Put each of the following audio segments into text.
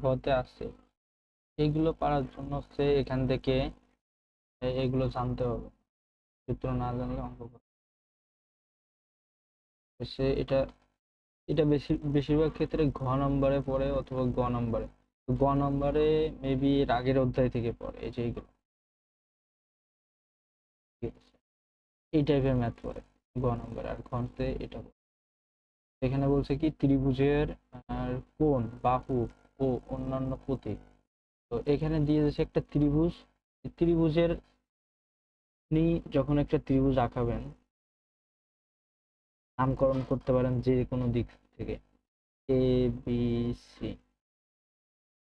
ঘতে আছে, এগুলো পারার জন্য হচ্ছে এখান থেকে এগুলো জানতে হবে। সূত্র না জানলে অঙ্ক করতে সে এটা এটা বেশিরভাগ ক্ষেত্রে ঘ নম্বরে পড়ে অথবা গ নম্বরে। গ নম্বরে মেবি এর আগের অধ্যায় থেকে পড়ে, এই যে এইগুলো, ঠিক আছে? এই টাইপের ম্যাথ পড়ে গ নম্বরে, আর ঘন্তে এটা পড়ে। এখানে বলছে কি ত্রিভুজের কোণ, বাহু ও অন্যান্য প্রতীক। তো এখানে দিয়ে দিয়েছে একটা ত্রিভুজ। ত্রিভুজের আপনি যখন একটা ত্রিভুজ আঁকাবেন, নামকরণ করতে পারেন যে কোনো দিক থেকে, এ বি সি।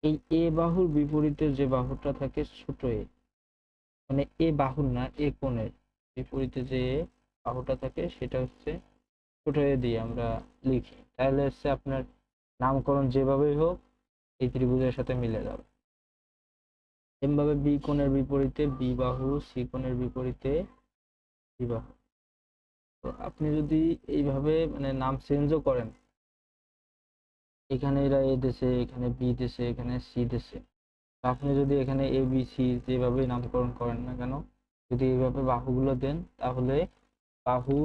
এই এ বাহুর বিপরীতে যে বাহুটা থাকে ছোট এ, মানে এ বাহুর না, এ কোণের বিপরীতে যে বাহুটা থাকে সেটা হচ্ছে ছোট এ দিয়ে আমরা লিখি, তাহলে হচ্ছে আপনার নামকরণ যেভাবেই হোক এই ত্রিভুজের সাথে মিলে যাবে। এমভাবে বি কোণের বিপরীতে বি বাহু, সি কোণের বিপরীতে সি বাহু। তো আপনি যদি এইভাবে মানে নাম চেঞ্জও করেন, এখানে এরা এ দেশে, এখানে বি দেশে, এখানে সি দেশে, আপনি যদি এখানে এ বি সি যেভাবে নামকরণ করেন না কেন, যদি এইভাবে বাহুগুলো দেন, তাহলে বাহু,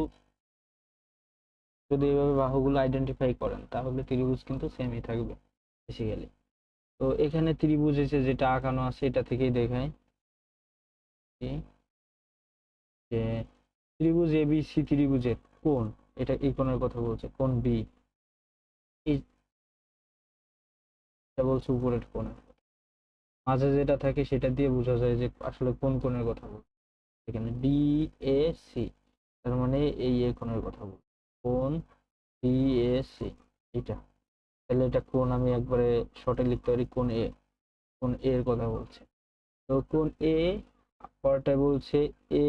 যদি এইভাবে বাহুগুলো আইডেন্টিফাই করেন তাহলে ত্রিভুজ কিন্তু সেমই থাকবে বেসিক্যালি। তো এখানে ত্রিভুজ এসে যেটা আঁকানো আছে এটা থেকেই দেখায় কি, যে ত্রিভুজ এ বি সি ত্রিভুজের কোণ, এটা এই কোণের কথা বলছে, কোণ বি, এটা বলছে উপরের কোণ। মাঝে যেটা থাকে সেটা দিয়ে বোঝা যায় যে আসলে কোন কোণের কথা বলছে। এখানে বি এ সি, তার মানে এই এ কোণের কথা বলছে, কোণ বি এ সি, এটা। তাহলে এটা কোণ আমি একবারে শর্টে লিখতে পারি, কোণ এ, কোণ এ এর কথা বলছে। তো কোণ এ পরটায় বলছে এ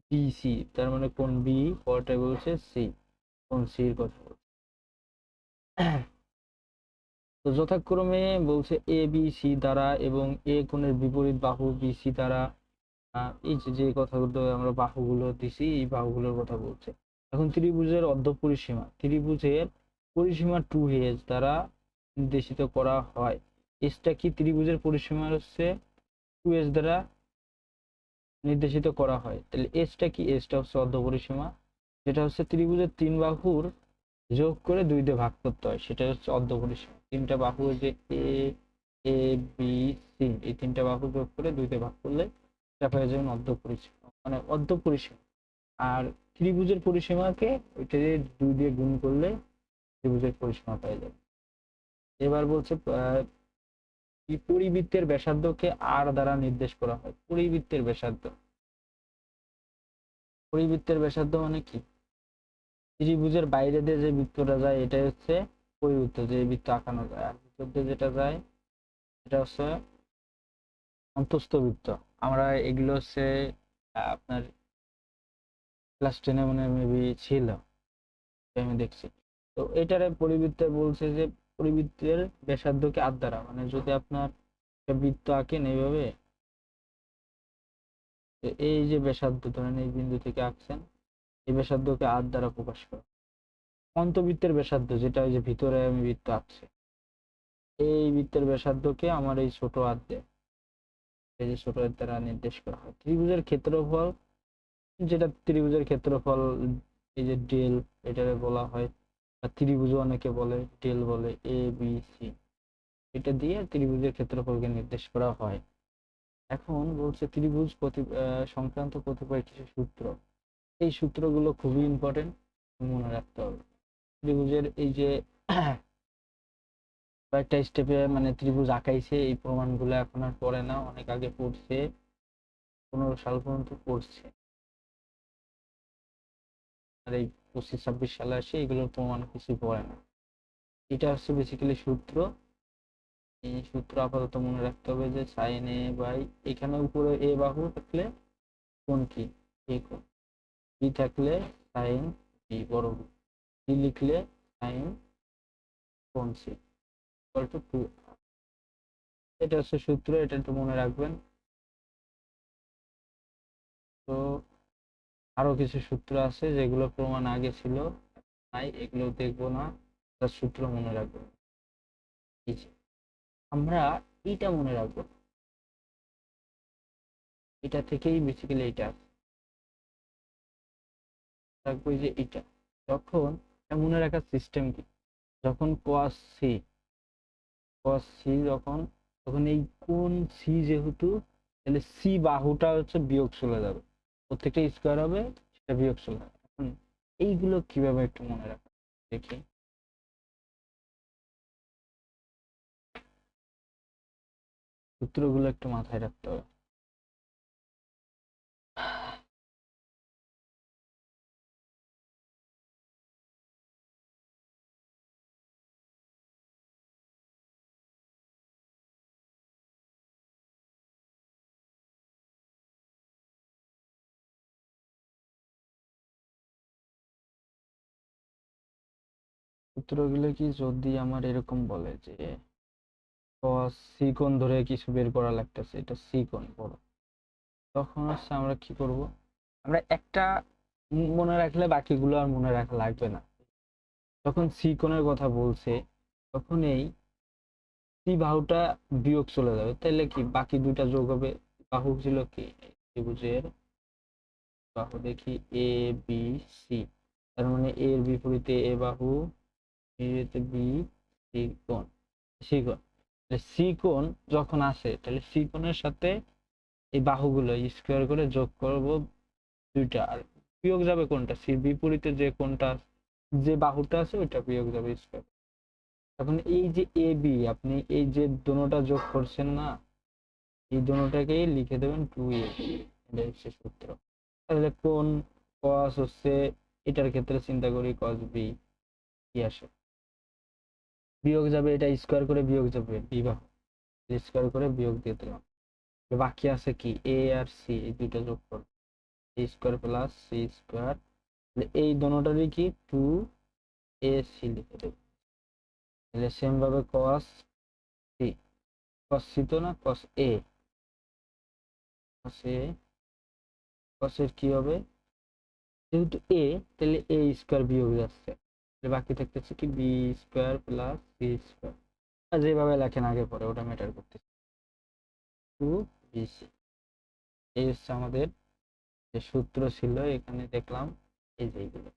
বি সি, তার মানে কোণ বি, পরটায় বলছে সি, কোণ সি এর কথা বলছে। তো যথাক্রমে বলছে এ বি সি দ্বারা এবং এ কোণের বিপরীত বাহু বি সি দ্বারা, এই যে যে কথাগুলো আমরা বাহুগুলো দিছি এই বাহুগুলোর কথা বলছে। এখন ত্রিভুজের অর্ধপরিসীমা, ত্রিভুজের পরিসীমা 2h দ্বারা নির্দেশিত করা হয়। এসটা কি, ত্রিভুজের পরিসীমা হচ্ছে 2h দ্বারা নির্দেশিত করা হয়, তাহলে এসটা কি, এসটা হচ্ছে অর্ধপরিসীমা, যেটা হচ্ছে ত্রিভুজের 3 বাহুর যোগ করে 2 দিয়ে ভাগ করতে হয়, সেটা হচ্ছে অর্ধপরিসীমা। তিনটা বাহু, যে এ এ বি সি, এই তিনটা বাহু যোগ করে 2 দিয়ে ভাগ করলে এটা পেয়ে যাবেন অর্ধপরিসীমা, মানে অর্ধপরিসীমা। আর ত্রিভুজের পরিসীমাকে ওইটা দিয়ে 2 দিয়ে গুণ করলে ত্রিভুজের পরিসীমা পেয়ে যাবে। এবার বলছে পরিবৃত্তের ব্যাসার্ধকে আর দ্বারা নির্দেশ করা হয়। পরিবৃত্তের ব্যাসার্ধ, পরিবৃত্তের ব্যাসার্ধ মানে কি, ত্রিভুজের বাইরে দিয়ে যে বৃত্তটা যায় এটাই হচ্ছে পরিবৃত্ত, যে বৃত্ত আঁকানো যায়। আর ভিতর দিয়ে যেটা যায় এটা হচ্ছে অন্তঃস্থ বৃত্ত। আমরা এগুলো হচ্ছে আপনার ক্লাস 10-এ মনে হয় মেবি ছিল, আমি দেখছি। তো এটারে পরিবৃত্তে বলছে যে পরিবৃত্তের ব্যাসার্ধকে আর দ্বারা, মানে যদি আপনার একটা বৃত্ত আঁকেন এইভাবে, এই যে ব্যাসার্ধ ধরেন এই বিন্দু থেকে আঁকছেন, এই ব্যাসার্ধকে আর দ্বারা প্রকাশ করে। অন্তবৃত্তের ব্যাসার্ধ, যেটা ওই যে ভিতরে আমি বৃত্ত আঁকছি, এই বৃত্তের ব্যাসার্ধকে আমার এই ছোট হাত দিয়ে, এই যে ছোট হাত দ্বারা নির্দেশ করা হয়। ত্রিভুজের ক্ষেত্রফল, যেটা ত্রিভুজের ক্ষেত্রফল, এই যে ডেল, এটারে বলা হয়, আর ত্রিভুজ অনেকে বলে ডেল বলে, এ বি সি, এটা দিয়ে ত্রিভুজের ক্ষেত্রফলকে নির্দেশ করা হয়। এখন বলছে ত্রিভুজ সংক্রান্ত কতিপয় কিছু সূত্র, এই সূত্রগুলো খুবই ইম্পর্টেন্ট, মনে রাখতে হবে। ত্রিভুজের এই যে কয়েকটা স্টেপে মানে ত্রিভুজ আঁকাইছে, এই প্রমাণগুলো এখন আর পড়ে না, অনেক আগে পড়ছে, 15 সাল পর্যন্ত পড়ছে, আর এই 25-26 সালে আসে এগুলোর প্রমাণ কিছু পড়ে না। এটা হচ্ছে বেসিক্যালি সূত্র। এই সূত্র আপাতত মনে রাখতে হবে যে সাইন এ বাই, এখানে উপরে এ বাহু থাকলে কোণ কি, এ কোণ, বি থাকলে সাইন বি বড়, বি লিখলে সাইন কোণ সি ইকুয়াল টু 2। এটা হচ্ছে সূত্র, এটা একটু মনে রাখবেন। তো আরো কিছু সূত্র আছে যেগুলো প্রমাণ আগে ছিল, নাই, এগুলো দেখবো না, তার সূত্র মনে রাখবেন। আমরা এইটা মনে রাখবো, এটা থেকেই বেসিক্যালি এটা রাখবো যে এটা যখন মনে রাখার সিস্টেম কি, যখন cos c, যখন তখন এই কোণ সি যেহেতু, তাহলে সি বাহুটা হচ্ছে বিয়োগ চলে যাবে, প্রত্যেকটা স্কোয়ার হবে সেটা বিয়োগ চলে যাবে। এখন এইগুলো কিভাবে একটু মনে রাখা দেখি। সূত্রগুলো একটু মাথায় রাখতে হবে। সূত্রগুলো কি, যদি আমার এরকম বলে যে cos সি কোণ ধরে কিছু বের করা লাগতেছে, এটা সি কোণ বড়, তখন হচ্ছে আমরা কি করব, আমরা একটা মনে রাখলে বাকিগুলো আর মনে রাখা লাগবে না। যখন সি কোণের কথা বলছে তখন এই সি বাহুটা বিয়োগ চলে যাবে, তাহলে কি বাকি দুইটা যোগ হবে। বাহু ছিল কি ত্রিভুজের বাহু, দেখি এ বি সি, তার মানে এর বিপরীতে এ বাহু, এর বি, সি কোণ, সি কোণ। সি কোণ যখন আসে তাহলে সি কোণের সাথে এই বাহুগুলো স্কোয়ার করে যোগ করব দুইটা, আর বিয়োগ যাবে কোনটা, সির বিপরীতে যে কোণটা, যে বাহুটা আছে ওইটা বিয়োগ যাবে স্কোয়ার। এখন এই যে এ বি, আপনি এই যে দোনোটা যোগ করছেন না, এই দোনোটাকেই লিখে দেবেন 2a, এটা হচ্ছে সূত্র। তাহলে কোন cos হচ্ছে, এটার ক্ষেত্রে চিন্তা করি cos b, কি আসে বিয়োগ যাবে, এটা স্কোয়ার করে বিয়োগ যাবে বিবাহ, স্কোয়ার করে বিয়োগ দিয়ে দিলাম। বাকি আছে কি a আর c, এই দুইটা যোগ করব, a square plus c square, এই দোনোটারই কি 2ac লিখে দেব। তাহলে সেম ভাবে cos c, তো না cos a, cos a, cos এর কি হবে, যেহেতু এ, তাহলে এ স্কোয়ার বিয়োগ যাচ্ছে, বাকি থাকতেছে কি B square plus C square, যেভাবে লেখেন আগে পরে ওটা ম্যাটার করতেছে, 2bc। এই হচ্ছে আমাদের যে সূত্র ছিল এখানে দেখলাম, এই যে এইগুলো।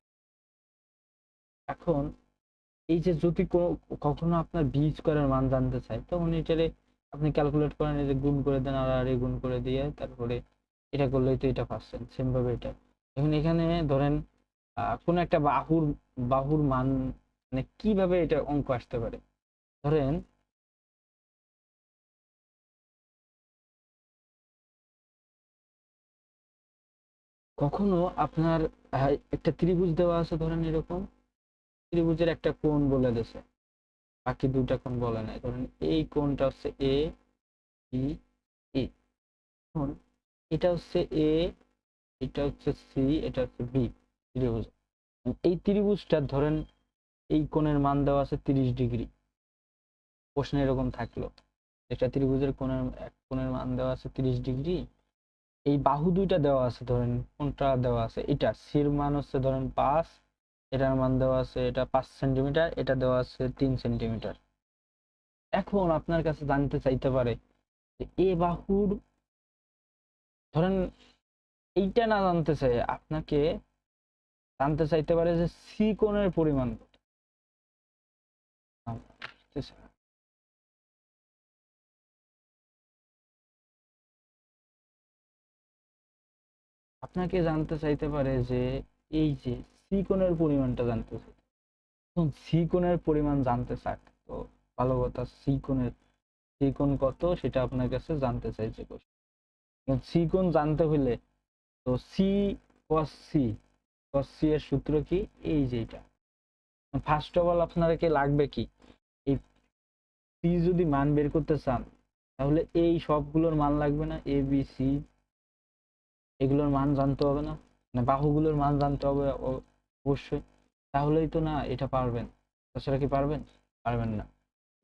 এখন এই যে যদি কখনো আপনার বি স্কোয়ারের মান জানতে চাই, তখন এটারে আপনি ক্যালকুলেট করেন, এই যে গুণ করে দেন, আর গুণ করে দিয়ে তারপরে এটা করলেই তো এটা পাচ্ছেন, সেম ভাবে এটা। এখন এখানে ধরেন কোন একটা বাহুর মান, মানে কিভাবে এটা অঙ্ক আসতে পারে, ধরেন কখনো আপনার একটা ত্রিভুজ দেওয়া আছে, ধরেন এরকম ত্রিভুজের একটা কোণ বলে দিয়েছে, বাকি দুইটা কোণ বলে নাই, ধরেন এই কোণটা হচ্ছে এ বি ই, এখন এটা হচ্ছে এ, এটা হচ্ছে সি, এটা হচ্ছে বি, ত্রিভুজ। এই ত্রিভুজটা ধরেন এই কোণের মান দেওয়া আছে 30 ডিগ্রি, প্রশ্ন এরকম থাকলো একটা ত্রিভুজের কোণের এক কোণের মান দেওয়া আছে 30 ডিগ্রি, এই বাহু দুইটা দেওয়া আছে, ধরেন কোনটা দেওয়া আছে, এটা সির মান হচ্ছে ধরেন 5, এটার মান দেওয়া আছে এটা 5 সেন্টিমিটার, এটা দেওয়া আছে 3 সেন্টিমিটার। এখন আপনার কাছে জানতে চাইতে পারে যে এ বাহুর, ধরেন এইটা না জানতে চাই, আপনাকে জানতে চাইতে পারে যে সি কোণের পরিমাণ কত। বুঝতেছেন? আপনাকে জানতে চাইতে পারে যে এই যে সি কোণের পরিমাণটা জানতে চাই, এখন সি কোণের পরিমাণ জানতে চাক, তো ভালো কথা, সি কোণ কত সেটা আপনার কাছে জানতে চাইছে কোশ্চেন। সি কোণ জানতে হলে তো সি কস সি, এর সূত্র কি, এই যে এটা, ফার্স্ট অফ অল আপনাকে লাগবে কি, এই সি যদি মান বের করতে চান তাহলে এই সবগুলোর মান লাগবে না, এ বি সি এগুলোর মান জানতে হবে না, মানে বাহুগুলোর মান জানতে হবে অবশ্যই, তাহলেই তো না এটা পারবেন, তাছাড়া কি পারবেন, পারবেন না।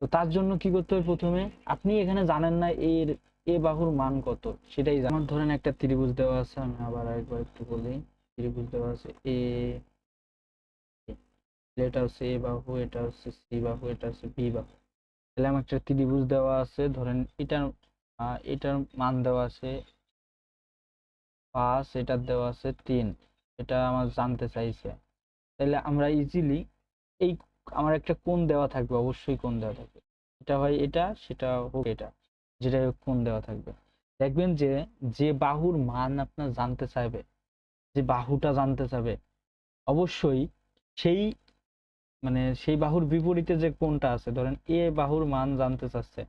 তো তার জন্য কি করতে হবে, প্রথমে আপনি এখানে জানেন না এর এ বাহুর মান কত, সেটাই আমার ধরেন একটা ত্রিভুজ দেওয়া আছে, আমি আবার একবার একটু বলি, ত্রিভুজ দেওয়া আছে এ, এটা হচ্ছে এ বাহু, এটা হচ্ছে সি বাহু, এটা হচ্ছে বি বাহু, তাহলে আমার একটা ত্রিভুজ দেওয়া আছে, ধরেন এটার মান দেওয়া আছে 5, এটার দেওয়া আছে 3, এটা আমার জানতে চাইছে। তাহলে আমরা ইজিলি এই আমার একটা কোণ দেওয়া থাকবে, অবশ্যই কোণ দেওয়া থাকবে, এটা হয় এটা, সেটা হোক এটা, যেটা হোক কোণ দেওয়া থাকবে। দেখবেন যে যে বাহুর মান আপনার জানতে চাইবে, যে বাহুটা জানতে চাবে, অবশ্যই সেই সেই বাহুর বিপরীতে যে কোণটা আছে, ধরেন এ বাহুর মান জানতে চাচ্ছে,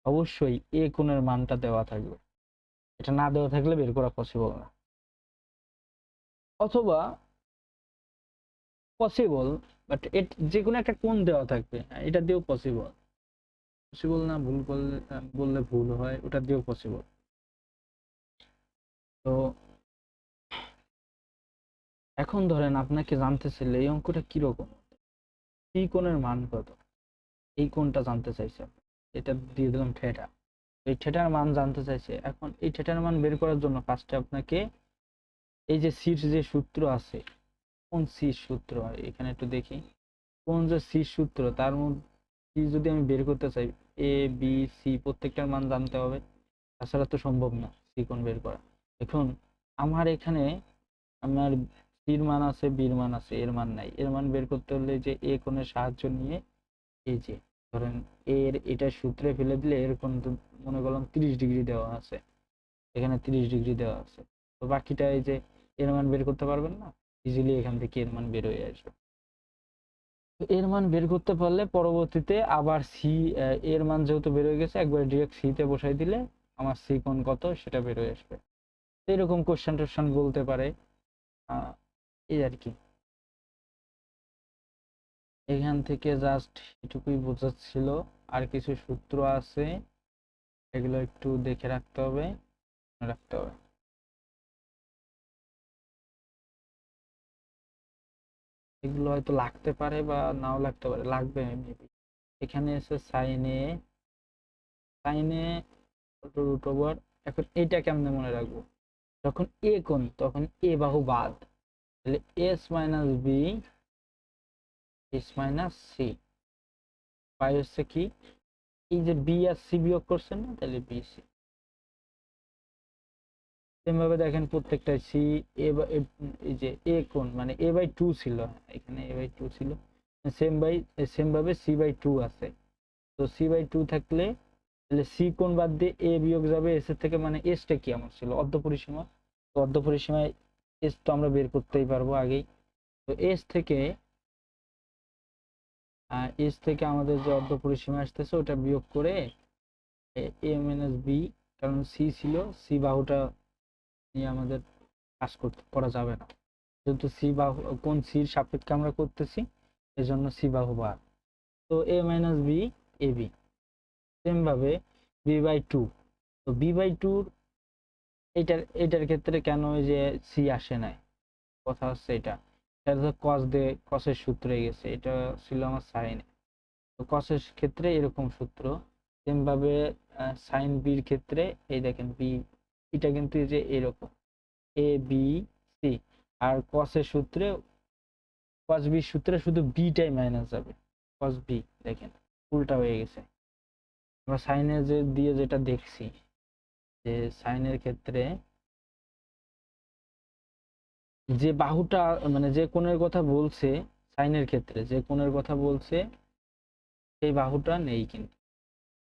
অবশ্যই এ কোণের মানটা দেওয়া থাকবে। এটা না দেওয়া থাকলে বের করা পসিবল না। অথবা পসিবল, বাট যে কোনো একটা কোণ দেওয়া থাকবে, এটা দিয়েও পসিবল। পসিবল না, ভুল করলে বললে ভুল হয়, ওটা দিয়েও পসিবল। তো এখন ধরেন আপনাকে জানতে চাইলে এই অঙ্কটা কিরকম, এই কোণের মান কত, এই কোণটা জানতে চাইছে, এটা দিয়ে দিলাম থিটা। এই থিটার মান জানতে চাইছে। এখন এই থিটার মান বের করার জন্য ফার্স্টে আপনাকে এই যে সির যে সূত্র আছে, কোন সির সূত্র এখানে একটু দেখি, কোন যে সির সূত্র তার মধ্যে যদি আমি বের করতে চাই, এ বি সি প্রত্যেকটার মান জানতে হবে, তাছাড়া তো সম্ভব না সি কোণ বের করা। এখন আমার এখানে আমার সির মান আছে, বির মান আছে, এর মান নাই। এর মান বের করতে হলে যে এ কোণের সাহায্য নিয়ে, এই যে ধরেন এটা সূত্রে ফেলে দিলে এর কোণ মনে করলাম 30 ডিগ্রি দেওয়া আছে, এখানে 30 ডিগ্রি দেওয়া আছে। তো বাকিটা এই যে এর মান বের করতে পারবেন না, ইজিলি এখান থেকে এর মান বের হয়ে আসবে। তো এর মান বের করতে পারলে পরবর্তীতে আবার সি, এর মান যেহেতু বের হয়ে গেছে, একবার ডিরেক্ট সি তে বসাই দিলে আমার সি কোণ কত সেটা বের হয়ে আসবে। এরকম কোশ্চেন টোশ্চেন বলতে পারে, এই আর কি। এখান থেকে জাস্ট এটুকুই বোঝাচ্ছিল। আর কিছু সূত্র আছে, এগুলো একটু দেখে রাখতে হবে, রাখতে হবে। এগুলো হয়তো লাগতে পারে বা নাও লাগতে পারে, লাগবে মেবি। এখানে এসে সাইনে রুট ওভার। এখন এইটা কেমনে মনে রাখবো, যখন এ কোণ তখন এ বাহু বাদ, তাহলে s minus b s minus c, পাই হচ্ছে কি, এই যে বি আর সি বিয়োগ করছেন না, তাহলে বি সি। সেম ভাবে দেখেন প্রত্যেকটা সি এই যে এ কোণ এ বাই টু ছিল, এখানে এ বাই টু ছিল, সেম ভাবে সি বাই টু আছে। তো সি বাই টু থাকলে তাহলে সি কোণ বাদ দিয়ে এ বিয়োগ যাবে এস এর থেকে, এসটা কি আমার ছিল অর্ধপরিসীমা। তো অর্ধপরিসীমায় এস তো আমরা বের করতেই পারবো আগেই। তো এস থেকে আমাদের যে অর্ধপরিসীমা আসতেছে ওটা বিয়োগ করে এ মাইনাস বি, কারণ সি ছিল, সি বাহুটা নিয়ে আমাদের কাজ করা যাবে না, যেহেতু সি বাহু কোন সির সাপেক্ষে আমরা করতেছি, এজন্য সি বাহু বার। তো এ minus b A B. Same ভাবে বি বাই টু, তো বি বাই টুর এটার ক্ষেত্রে কেন ওই যে সি আসে নাই, কথা হচ্ছে এটা তো কসের সূত্রে গেছে, এটা ছিল আমার সাইনে। তো কসের ক্ষেত্রে এরকম সূত্র। সেম ভাবে সাইন বির ক্ষেত্রে এই দেখেন বি, এটা কিন্তু এই যে এরকম এ বি সি। আর কসের সূত্রে, কস বি সূত্রে শুধু বিটাই মাইনাস যাবে, কস বি দেখেন উল্টা হয়ে গেছে। আমরা সাইনে যে দিয়ে যেটা দেখছি, যে সাইনের ক্ষেত্রে যে বাহুটা যে কোণের কথা বলছে, সাইনের ক্ষেত্রে যে কোণের কথা বলছে সেই বাহুটা নেই কিন্তু।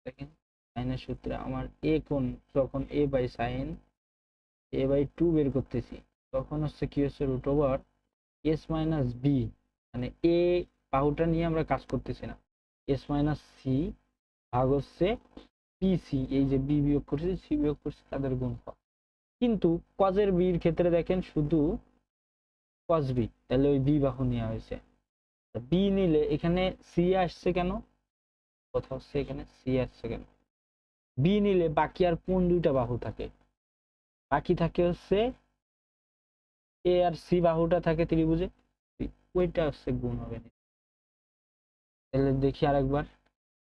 দেখেন সাইনের সূত্রে আমার এ কোণ, যখন a by sine a by two বের করতেছি, তখন হচ্ছে কি হচ্ছে root over s minus b, a বাহুটা নিয়ে আমরা কাজ করতেছি না, এস মাইনাস সি ভাগ হচ্ছে পিসি, এই যে বি বিয়োগ করছি সি বিয়োগ করছি তাদের গুণফল। কিন্তু কজের বির ক্ষেত্রে দেখেন শুধু কস বি, তাহলে ওই বি বাহু নেওয়া হয়েছে। বি নিলে এখানে সি আসছে কেন, কথা হচ্ছে এখানে সি আসছে কেন, বি নিলে বাকি আর কোন দুইটা বাহু থাকে, বাকি থাকে হচ্ছে এ আর সি বাহুটা থাকে ত্রিভুজে, ওইটা হচ্ছে গুণ হবে। তাহলে দেখি আরেকবার,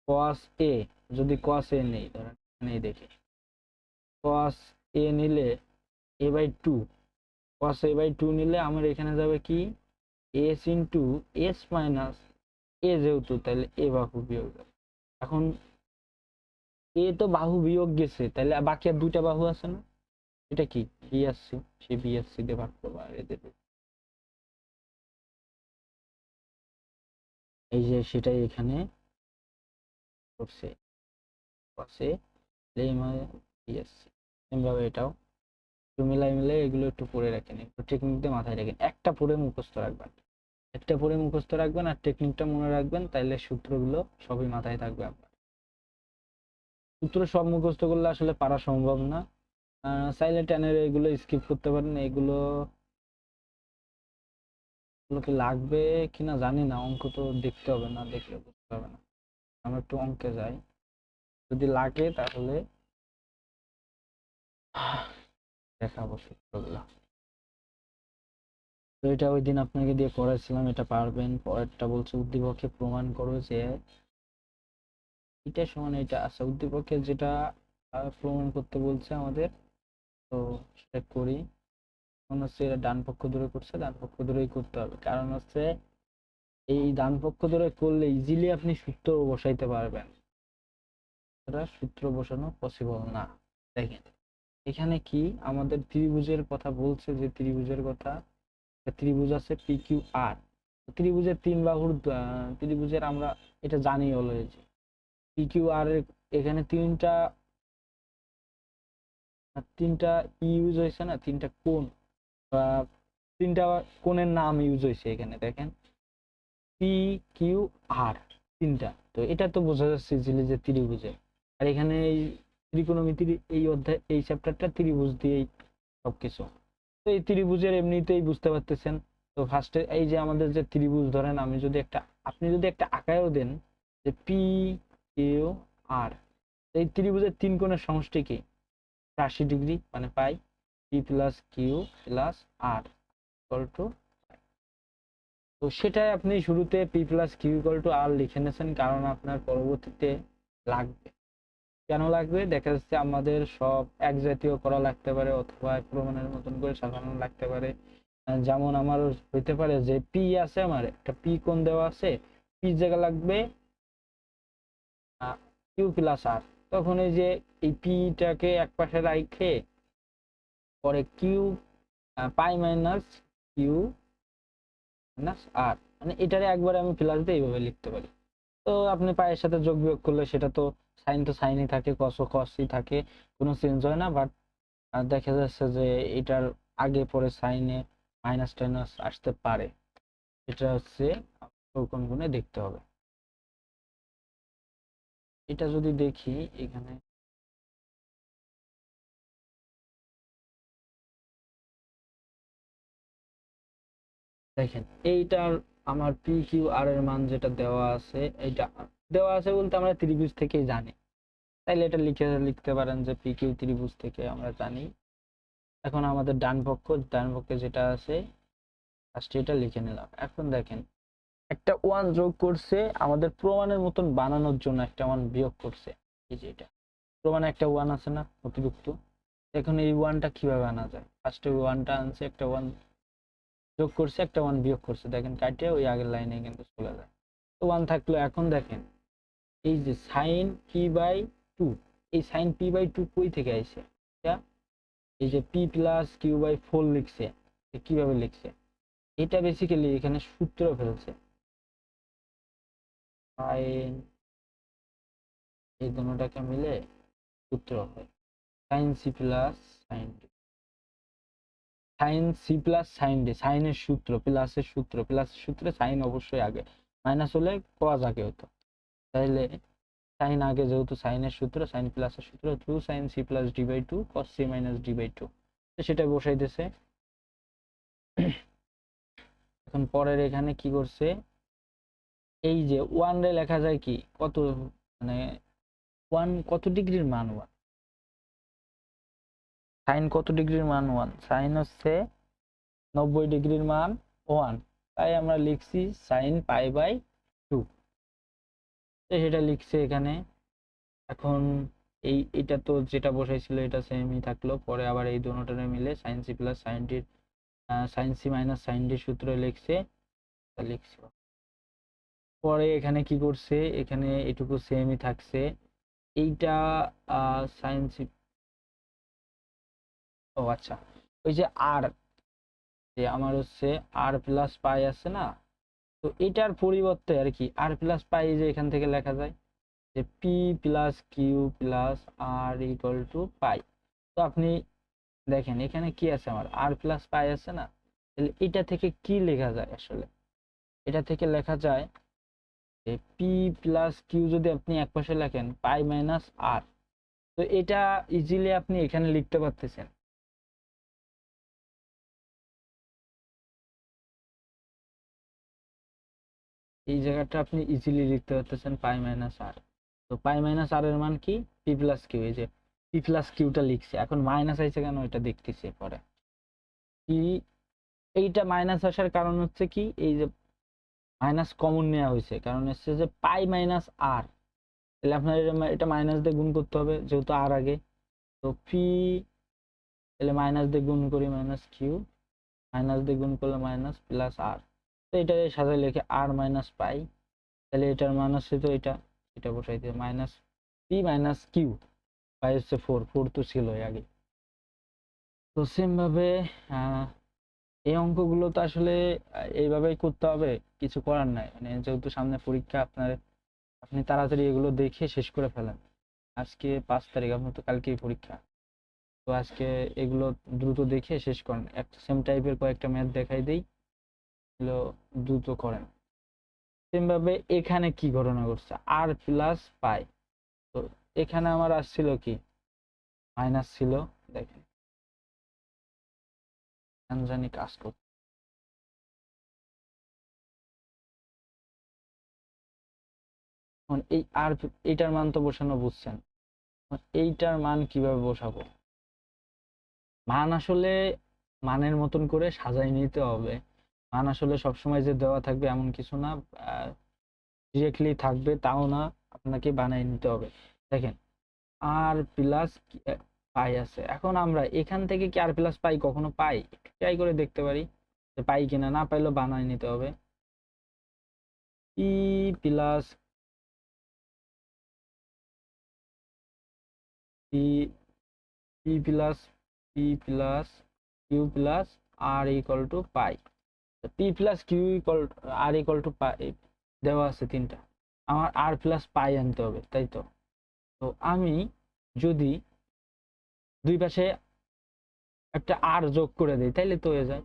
cos a, যদি cos a নেই, ধরেন এখানে দেখি cos a নিলে a by two, cos a by two নিলে আমার এখানে যাবে কি s into S minus A, যেহেতু তাহলে এ বাহু বিয়োগ যাবে। এখন এ তো বাহু বিয়োগ গেছে, তাহলে বাকি আর দুইটা বাহু আছে না, এটা কি বি আর সি, সে বি আর সি দিয়ে ভাগ করবো আর এদের এই যে সেটাই এখানে করছে পাশে বি আর সি। এমভাবে এটাও একটু মিলাই মিলাই এগুলো একটু পড়ে রাখেন, একটু টেকনিক দিয়ে মাথায় রাখেন, একটা পড়ে মুখস্থ রাখবেন, একটা পড়ে মুখস্থ রাখবেন আর টেকনিকটা মনে রাখবেন, তাইলে সূত্রগুলো সবই মাথায় থাকবে আপনার। সূত্র সব মুখস্থ করলে আসলে পারা সম্ভব না, চাইলে টেনের এগুলো স্কিপ করতে পারেন, এগুলো কি লাগবে কিনা জানি না, অঙ্ক তো দেখতে হবে, না দেখলে বুঝতে হবে না। আমরা একটু অঙ্কে যাই, যদি লাগে তাহলে দেখাবো সূত্রগুলো। তো এটা ওই দিন আপনাকে দিয়ে করাইছিলাম, এটা পারবেন। পরেরটা বলছে উদ্দীপকে প্রমাণ করো যে এটা সমান এটা, আচ্ছা উদ্দীপকে যেটা প্রমাণ করতে বলছে আমাদের, তো সেটা করি। কারণ হচ্ছে এটা ডান পক্ষ ধরে করছে, ডান পক্ষ ধরেই করতে হবে, কারণ হচ্ছে এই ডান পক্ষ ধরে করলে ইজিলি আপনি সূত্র বসাইতে পারবেন, এটা সূত্র বসানো পসিবল না। দেখেন এখানে কি আমাদের ত্রিভুজের কথা বলছে, যে ত্রিভুজের কথা, ত্রিভুজ আছে পি কিউ আর, ত্রিভুজের তিন বাহুর ত্রিভুজের আমরা এটা জানি অলরেডি, পি কিউ আর এর এখানে তিনটা তিনটা ইউজ হয়েছে না, তিনটা কোণ বা তিনটা কোণের নাম ইউজ হয়েছে এখানে, দেখেন পি কিউ আর তিনটা, তো এটা তো বোঝা যাচ্ছে ইজিলি যে ত্রিভুজের। আর এখানে এই ত্রিকোণমিতির এই অধ্যায় এই চ্যাপ্টারটা ত্রিভুজ দিয়েই সবকিছু, তো এই ত্রিভুজের এমনিতেই বুঝতে পারতেছেন। তো ফার্স্টে এই যে আমাদের যে ত্রিভুজ ধরেন, আমি যদি একটা আপনি যদি একটা আঁকায়ও দেন যে পি কিউ আর, এই ত্রিভুজের তিন কোণের সমষ্টি কি 80 ডিগ্রি, মানে pi p plus Q plus R equal to, তো সেটাই আপনি শুরুতে p plus q equal to r লিখে নিয়েছেন, কারণ আপনার পরবর্তীতে লাগবে। কেন লাগবে, দেখা যাচ্ছে আমাদের সব এক জাতীয় করা লাগতে পারে, অথবা প্রমাণের মতন করে সাজানো লাগতে পারে। যেমন আমার হইতে পারে যে পি আছে, আমার একটা পি কোণ দেওয়া আছে, পি জায়গা লাগবে কিউ প্লাস আর, তখন এই যে এই পিটাকে এক পাশে রাখে পরে কিউ পাই মাইনাস কিউ মাইনাস আর, মানে এটারে একবারে আমি প্লাস দিয়ে এইভাবে লিখতে পারি। তো আপনি পায়ের সাথে যোগ বিয়োগ করলে সেটা তো সাইন তো সাইনই থাকে, কস ও কসই থাকে, কোনো চেঞ্জ হয় না। বাট দেখা যাচ্ছে যে এটার আগে পরে সাইনে মাইনাস টাইনাস আসতে পারে, এটা হচ্ছে কোন গুণে দেখতে হবে। এটা যদি দেখি এখানে, দেখেন এইটার আমার পি কিউ আর এর মান যেটা দেওয়া আছে, এটা দেওয়া আছে বলতে আমরা ত্রিভুজ থেকেই জানি, তাইলে এটা লিখতে পারেন যে পি কিউ ত্রিভুজ থেকে আমরা জানি। এখন আমাদের ডান পক্ষে যেটা আছে ফার্স্টে এটা লিখে নিলাম। এখন দেখেন একটা ওয়ান যোগ করছে আমাদের প্রমাণের মতন বানানোর জন্য, একটা ওয়ান বিয়োগ করছে, এই যে এটা প্রমাণে একটা ওয়ান আছে না অতিরিক্ত, এখন এই ওয়ানটা কিভাবে আনা যায়, ফার্স্টে ওয়ানটা আনছে, একটা ওয়ান যোগ করছে, একটা ওয়ান বিয়োগ করছে, দেখেন কাটিয়ে ওই আগের লাইনে কিন্তু চলে যায়, তো ওয়ান থাকলো। এখন দেখেন এই যে সাইন পি বাই টু, এই সাইন পি বাই টু কই থেকে আইছে, এটা এই যে P plus Q by four লিখছে, কিভাবে লিখছে, এটা বেসিক্যালি এখানে সূত্র ফেলছে, সাইন এই দুটোটাকে মিলে সূত্র হয় sine C plus sine D, sine C plus sine D, সাইনের সূত্র প্লাসের সূত্র, প্লাসের সূত্রে সাইন অবশ্যই আগে, মাইনাস হলে কজ আগে হতো, তাইলে সাইন আগে, যেহেতু সাইনের সূত্র সাইন প্লাসের সূত্র two sine C plus D by two cos C minus D by two, সেটা বসাইতেছে। এখন পরের এখানে কি করছে, এই যে ওয়ান রে লেখা যায় কি কত, মানে ওয়ান কত ডিগ্রির মান, ওয়ান সাইন কত ডিগ্রির মান, ওয়ান সাইন হচ্ছে 90 ডিগ্রির মান ওয়ান, তাই আমরা লিখছি সাইন পাই বাই টু, সেটা লিখছে এখানে। এখন এটা তো যেটা বসাইছিল এটা সেমই থাকলো, পরে আবার এই দুটোটা মিলে sine C plus sine D, sine C minus sine D সূত্র লিখছে। পরে এখানে কি করছে, এখানে এটুকু সেমই থাকছে, এইটা সায়েন্স, ও আচ্ছা, ওই যে আর, যে আমার হচ্ছে আর প্লাস পাই আছে না, তো এটার পরিবর্তে আর কি আর প্লাস পাই যে এখান থেকে লেখা যায় যে P plus Q plus R equal to pi. তো আপনি দেখেন এখানে কি আছে, আমার আর প্লাস পাই আছে না, তাহলে এটা থেকে কি লেখা যায় আসলে, এটা থেকে লেখা যায় যে পি প্লাস কিউ যদি আপনি একপাশে লেখেন পাই মাইনাস আর, তো এটা ইজিলি আপনি এখানে লিখতে পারতেছেন। এই জায়গাটা আপনি ইজিলি লিখতে পারতেছেন পাই মাইনাস আর। তো পাই মাইনাস আর এর মান কি, পি প্লাস কিউ, এই যে পি প্লাস কিউটা লিখছে, এখন মাইনাস আইছে কেন এটা দেখতেছি পরে। কি, এইটা মাইনাস আসার কারণ হচ্ছে কি, এই যে মাইনাস কমন নেওয়া হয়েছে, কারণ হচ্ছে যে পাই মাইনাস আর, তাহলে আপনার এটা মাইনাস দিয়ে গুণ করতে হবে যেহেতু আর আগে। তো পি, তাহলে মাইনাস দিয়ে গুণ করি মাইনাস কিউ, মাইনাস দিয়ে গুণ করলে মাইনাস প্লাস আর, তো এটা সাজাই লিখে আর মাইনাস পাই, তাহলে এটার মান হচ্ছে তো এটা, এটা বসাই দিয়ে মাইনাস পি মাইনাস কিউ, পাই হচ্ছে ফোর, ফোর তো ছিল আগে। তো সেম ভাবে এই অঙ্কগুলো তো আসলে এইভাবেই করতে হবে, কিছু করার নাই, মানে যেহেতু সামনে পরীক্ষা আপনার, আপনি তাড়াতাড়ি এগুলো দেখে শেষ করে ফেলেন। আজকে 5 তারিখ, আপনার তো কালকেই পরীক্ষা, তো আজকে এগুলো দ্রুত দেখে শেষ করেন। একটা সেম টাইপের কয়েকটা ম্যাথ দেখাই দেই, এগুলো দ্রুত করেন। সেম ভাবে এখানে কি ঘটনা ঘটছে, আর প্লাস পাই, তো এখানে আমার আসছিল কি মাইনাস ছিল, দেখেন জানি কাজ করতে। এখন এই আর, এইটার মান তো বসানো বুঝছেন, এইটার মান কিভাবে বসাবো, মান আসলে মানের মতন করে সাজাই নিতে হবে। মান আসলে সবসময় যে দেওয়া থাকবে এমন কিছু না, ডিরেক্টলি থাকবে তাও না, আপনাকে বানিয়ে নিতে হবে। দেখেন আর প্লাস পাই আছে, এখন আমরা এখান থেকে কি আর প্লাস পাই কখনো পাই, ট্রাই করে দেখতে পারি যে পাই কিনা, না পাইলেও বানায় নিতে হবে। E plus p, p plus p plus Q plus R equal to pi, p plus q equal r equal to pi দেওয়া আছে তিনটা, আমার আর প্লাস পাই আনতে হবে, তাই তো। তো আমি যদি দুই পাশে একটা আর যোগ করে দিই তাইলে তো হয়ে যায়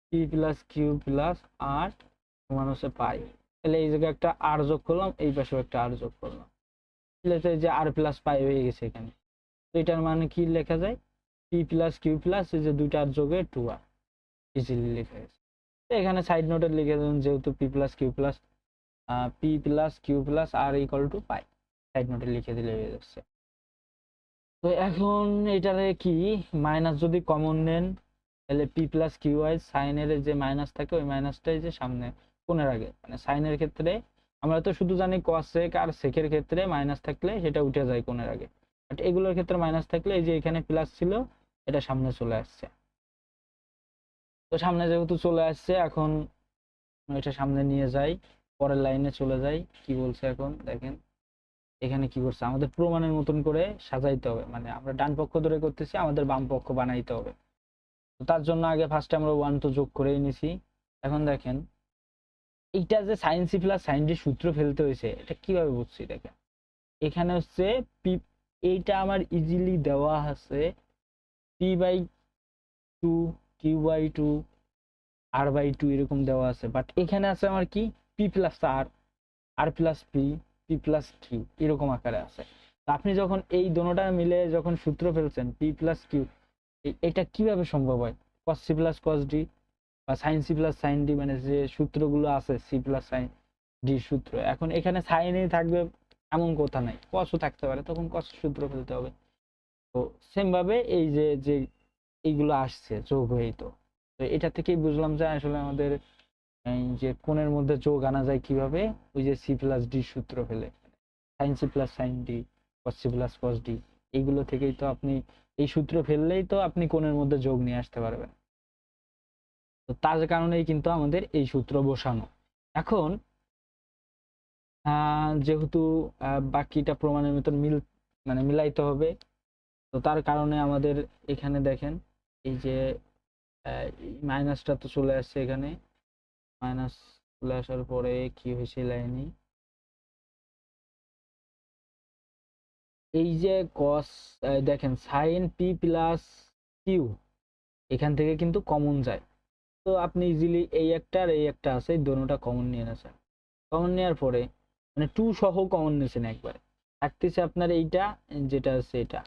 পি প্লাস কিউ প্লাস আর সমান হচ্ছে পাই, তাহলে এই জায়গায় একটা আর যোগ করলাম, এই পাশেও একটা আর যোগ করলাম, তাহলে তো এই যে আর প্লাস পাই হয়ে গেছে এখানে। তো এটার মানে কি লেখা যায়, পি প্লাস কিউ প্লাস এই যে দুইটা আর যোগে টু আর, ইজিলি লেখা গেছে। তো এখানে সাইড নোটে লিখে দেবেন যেহেতু P plus Q plus R equal to pi, side নোটে লিখে দিলে হয়ে যাচ্ছে। তো এখন এটারে কি, মাইনাস যদি কমন নেন তাহলে পি প্লাস কিউ আই, সাইনের যে মাইনাস থাকে ওই মাইনাসটাই যে সামনে কোণের আগে, মানে সাইনের ক্ষেত্রে আমরা তো শুধু জানি কস সেক আর সেকের ক্ষেত্রে মাইনাস থাকলে সেটা উঠে যায় কোণের আগে, বাট এগুলোর ক্ষেত্রে মাইনাস থাকলে এই যে এখানে প্লাস ছিল এটা সামনে চলে আসছে। তো সামনে যেহেতু চলে আসছে এখন এটা সামনে নিয়ে যাই, পরের লাইনে চলে যাই, কি বলছে এখন দেখেন এখানে কি করছে, আমাদের প্রমাণের মতন করে সাজাইতে হবে, মানে আমরা ডান পক্ষ ধরে করতেছি, আমাদের বাম পক্ষ বানাইতে হবে। তো তার জন্য আগে ফার্স্টে আমরা ওয়ান তো যোগ করেই নিছি। এখন দেখেন এইটা যে sine C plus sine D সূত্র ফেলতে হয়েছে, এটা কিভাবে বুঝছি দেখেন, এখানে হচ্ছে পি, এইটা আমার ইজিলি দেওয়া আছে p by two, q by two, R by two এরকম দেওয়া আছে, বাট এখানে আছে আমার কি p plus r, r plus p, p plus q এরকম আকারে আছে। তো আপনি যখন এই দোনোটা মিলে যখন সূত্র ফেলছেন পি প্লাস কিউ, এটা কিভাবে সম্ভব হয়, cos C plus cos d বা sine C plus sine d, মানে যে সূত্রগুলো আছে সি প্লাস সাইন ডি সূত্র, এখন এখানে সাইনই থাকবে এমন কথা নাই, কসও থাকতে পারে, তখন কস সূত্র ফেলতে হবে। তো সেম ভাবে এই যে যে এইগুলো আসছে যোগ হয়েই, তো তো এটা থেকেই বুঝলাম যে আসলে আমাদের এই যে কোণের মধ্যে যোগ আনা যায় কিভাবে, ওই যে সি প্লাস ডি সূত্র ফেলে, sine C plus sine D, cos C plus cos D, এইগুলো থেকেই তো আপনি এই সূত্র ফেললেই তো আপনি কোণের মধ্যে যোগ নিয়ে আসতে পারবেন। তো তার কারণেই কিন্তু আমাদের এই সূত্র বসানো। এখন যেহেতু বাকিটা প্রমাণের মতন মানে মিলাইতে হবে। তো তার কারণে আমাদের এখানে দেখেন এই যে মাইনাসটা তো চলে আসছে, এখানে মাইনাস চলে আসার পরে কি হয়েছে লাইনে, এই যে কস, দেখেন সাইন পি প্লাস কিউ এখান থেকে কিন্তু কমন যায়। তো আপনি ইজিলি এই একটা আর এই একটা আছে, দোনোটা কমন নিয়ে নেছেন। কমন নেওয়ার পরে মানে টু সহ কমন নিয়েছেন একবারে, থাকতেছে আপনার এইটা যেটা আছে এটা,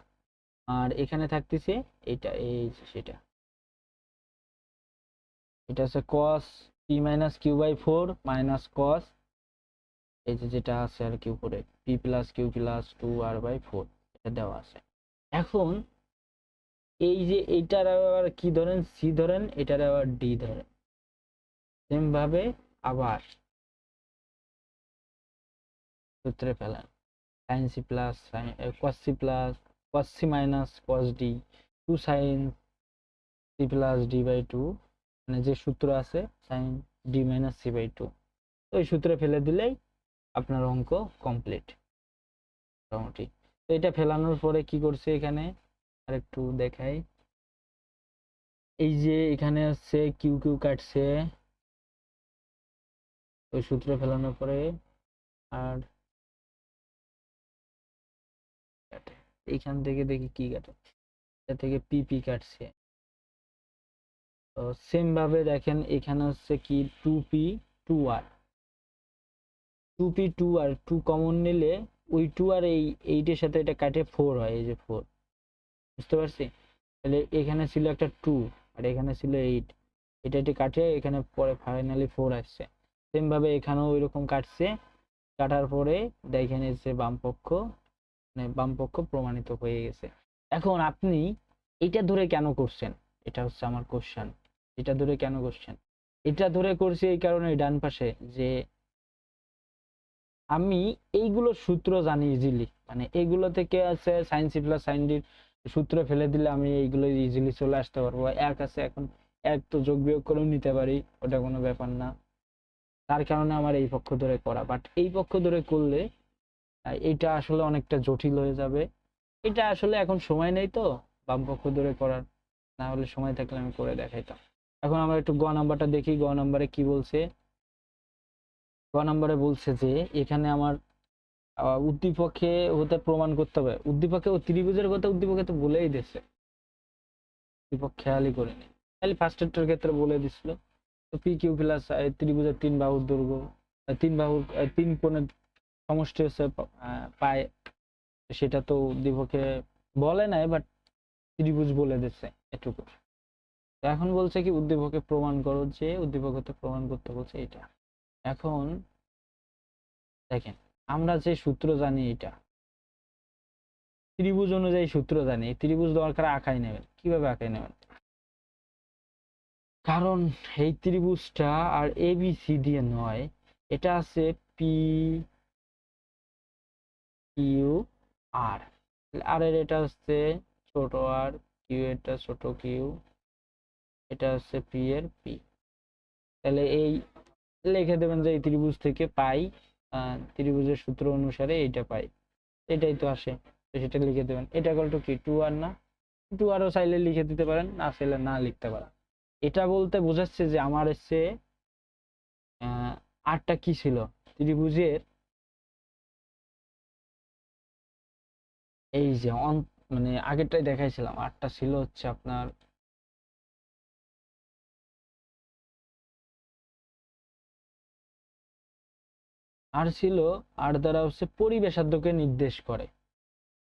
আর এখানে থাকতেছে এইটা, এই যে সেটা, এটা হচ্ছে cos p minus Q by four minus cos এই যে যেটা আছে আর কি উপরে p plus Q plus two R by four, এটা দেওয়া আছে। এখন এই যে এইটার আবার কি ধরেন, সি ধরেন, এটার আবার ডি ধরেন, সেম ভাবে আবার সূত্রে ফেলেন sine C plus cos C plus cos C minus cos D two sine C plus D by two, মানে যে সূত্র আছে sine D minus C by two, ওই সূত্রে ফেলে দিলেই আপনার অঙ্ক কমপ্লিট মোটামুটি। তো এটা ফেলানোর পরে কি করছে এখানে আর একটু দেখাই, এই যে এখানে হচ্ছে কিউ কিউ কাটছে ওই সূত্র ফেলানোর পরে, আর এইখান থেকে দেখি কি কাটে, এটা থেকে পি পি কাটছে। তো সেম ভাবে দেখেন এখানে হচ্ছে কি টু পি টু আর, টু পি টু আর টু কমন নিলে ওই টু আর এই এইটের সাথে এটা কাটে ফোর হয়, এই যে ফোর, বুঝতে পারছি? তাহলে এখানে ছিল একটা টু আর এখানে ছিল এইট, এটা এটি কাটে এখানে পরে ফাইনালি ফোর আসছে। সেম ভাবে এখানেও ওইরকম কাটছে, কাটার পরে দেখেন এসে বাম পক্ষ, মানে বাম পক্ষ প্রমাণিত হয়ে গেছে। এখন আপনি এটা ধরে কেন করছেন, এটা হচ্ছে আমার কোশ্চেন, এটা ধরে কেন করছেন? এটা ধরে করছি এই কারণে ডান পাশে যে আমি এইগুলো সূত্র জানি ইজিলি, মানে এইগুলো থেকে আছে sine C plus sine D সূত্র ফেলে দিলে আমি এইগুলো ইজিলি চলে আসতে পারবো। এক আছে এখন, এক তো যোগ বিয়োগ করেও নিতে পারি, ওটা কোনো ব্যাপার না। তার কারণে আমার এই পক্ষ ধরে করা, বাট এই পক্ষ ধরে করলে এটা আসলে অনেকটা জটিল হয়ে যাবে। এটা আসলে এখন সময় নেই তো বাম পক্ষ ধরে করার, না হলে সময় থাকলে আমি করে দেখাইতাম। এখন আমরা একটু গ নাম্বারটা দেখি, গ নাম্বারে কি বলছে। গ নাম্বারে বলছে যে এখানে আমার উদ্দীপকে হতে প্রমাণ করতে হবে, উদ্দীপকে ও ত্রিভুজের কথা উদ্দীপকে তো বলেই দিয়েছে, উদ্দীপক খেয়ালই করেনি, খালি ফার্স্টেরটার ক্ষেত্রে বলে দিছিল। তো পি কিউ প্লাস ত্রিভুজের তিন বাহুর দৈর্ঘ্য, তিন বাহুর তিন কোণের সমষ্টি হচ্ছে পায়, সেটা তো উদ্দীপকে বলে নাই, বাট ত্রিভুজ বলে দিচ্ছে এটুকু। এখন বলছে কি উদ্দীপকে প্রমাণ করো, যে উদ্দীপক হতে প্রমাণ করতে বলছে এটা। এখন দেখেন আমরা যে সূত্র জানি, এটা ত্রিভুজ অনুযায়ী সূত্র জানি, ত্রিভুজ দরকার আঁকাই নেবেন, কিভাবে আঁকাই নেবেন, কারণ এই ত্রিভুজটা আর এ বি সি দিয়ে নয়, এটা আছে পি কিউ আর, আর এর এটা হচ্ছে ছোট আর, কিউ এটা ছোট কিউ, এটা হচ্ছে পি এর পি। তাহলে এই লিখে দেবেন যে এই ত্রিভুজ থেকে পাই, ত্রিভুজের সূত্র অনুসারে এইটা পাই, এটাই তো আসে, তো সেটা লিখে দেবেন। এটা ইকুয়াল টু কি টু আর না, টু আরও চাইলে লিখে দিতে পারেন, না চাইলে না লিখতে পারেন। এটা বলতে বোঝাচ্ছে যে আমার হচ্ছে আরটা কি ছিল ত্রিভুজের, এই যে মানে আগেরটাই দেখাইছিলাম, আরটা ছিল হচ্ছে আপনার আর ছিল, আর দ্বারা হচ্ছে পরিবেশাধ্যকে নির্দেশ করে।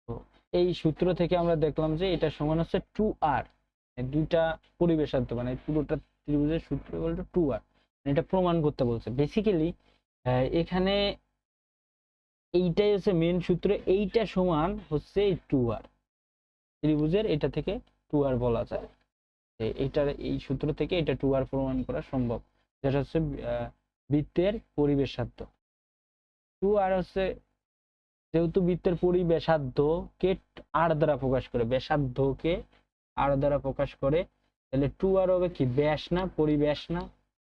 তো এই সূত্র থেকে আমরা দেখলাম যে এটা সমান হচ্ছে টু আর, দুইটা পরিবেশাধ্য, মানে পুরোটা ত্রিভুজের সূত্র বলতে টু আর, এটা প্রমাণ করতে বলছে বেসিক্যালি। এখানে এইটাই হচ্ছে মেন সূত্র, এইটা সমান হচ্ছে এই টু আর, ত্রিভুজের এটা থেকে টু আর বলা যায়, এইটার এই সূত্র থেকে এটা টু আর প্রমাণ করা সম্ভব, যেটা হচ্ছে বৃত্তের পরিবেশাধ্য। টু আর হচ্ছে যেহেতু বৃত্তের পরিব্যাসার্ধকে আর দ্বারা প্রকাশ করে, ব্যাসার্ধকে আর দ্বারা প্রকাশ করে, তাহলে টু আর হবে কি ব্যাস না পরিব্যাস না,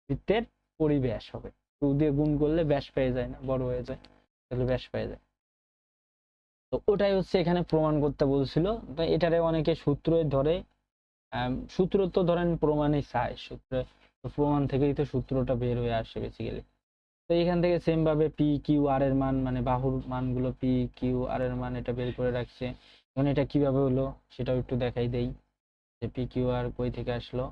বৃত্তের পরিব্যাস হবে, টু দিয়ে গুণ করলে ব্যাস পেয়ে যায় না, বড় হয়ে যায়, তাহলে ব্যাস পেয়ে যায়। তো ওটাই হচ্ছে এখানে প্রমাণ করতে বলছিল। তো এটারে অনেকে সূত্র ধরে, সূত্র তো ধরেন প্রমাণই চায়, সূত্র তো প্রমাণ থেকেই তো সূত্রটা বের হয়ে আসে বেসিক্যালি। তো এখান থেকে সেম ভাবে পি কিউ আর এর মান, মানে বাহুর মানগুলো পি কিউ আর এর মান এটা বের করে রাখছে। এখন এটা কিভাবে হলো সেটাও একটু দেখাই দেই, যে পি কিউ আর কই থেকে আসলো।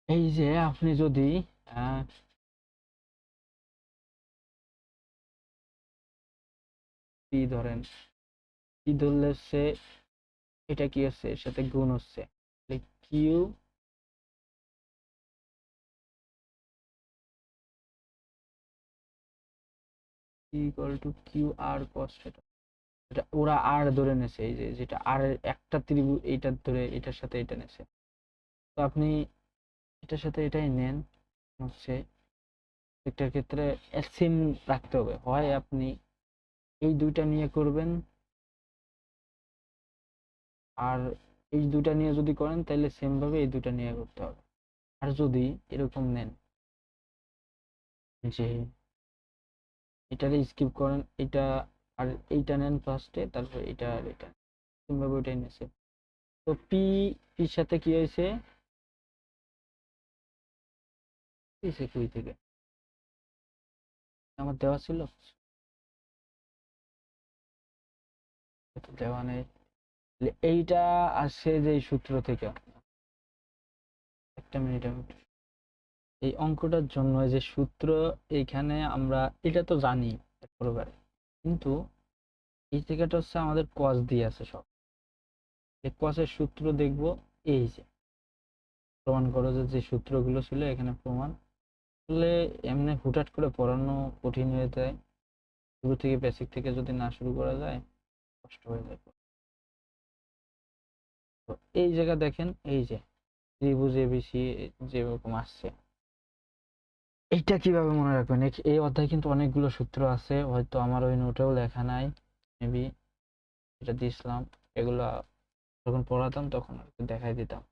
এই যে আপনি যদি পি ধরেন, পি ধরলে হচ্ছে এটা কি হচ্ছে, এর সাথে গুণ হচ্ছে, Q equal to Q R cos theta. এটা ওরা আর ধরে নেছে, এই যে যেটা আর এর একটা ত্রিভুজ এইটা ধরে এটার সাথে এটা নেছে। তো আপনি এটার সাথে এটাই নেন, হচ্ছে এটার ক্ষেত্রে সেম রাখতে হবে। হয় আপনি এই দুইটা নিয়ে করবেন, আর এই দুইটা নিয়ে যদি করেন তাহলে সেম ভাবে এই দুইটা নিয়ে করতে হবে। আর যদি এরকম নেন যে এটারে স্কিপ করেন, এটা আর এইটা নেন ফার্স্টে, তারপর এটা আর এটা সেম ভাবে ওইটাই নেছে। তো পি এর সাথে কি হয়েছে, কই থেকে আমার দেওয়া ছিল, দেওয়া নেই। এইটা আসে যে সূত্র থেকে, একটা মিনিট আমি এই অঙ্কটার জন্য যে সূত্র, এইখানে আমরা এটা তো জানি একবারে, কিন্তু এই জায়গাটা হচ্ছে আমাদের কস দিয়ে আছে সব। এই কসের সূত্র দেখব, এই যে প্রমাণ করো যে যে সূত্রগুলো ছিল এখানে প্রমাণ করলে, এমনি হুটহাট করে পড়ানো কঠিন হয়ে যায়। শুরু থেকে বেসিক থেকে যদি না শুরু করা যায় কষ্ট হয়ে যায়। তো এই জায়গা দেখেন, এই যে ত্রিভুজ এবিসি যেরকম আসছে, এইটা কিভাবে মনে রাখবেন। এই অধ্যায়ে কিন্তু অনেকগুলো সূত্র আছে, হয়তো আমার ওই নোটেও লেখা নাই, মেবি এটা দিয়েছিলাম, এগুলা যখন পড়াতাম তখন আর কি দেখাই দিতাম।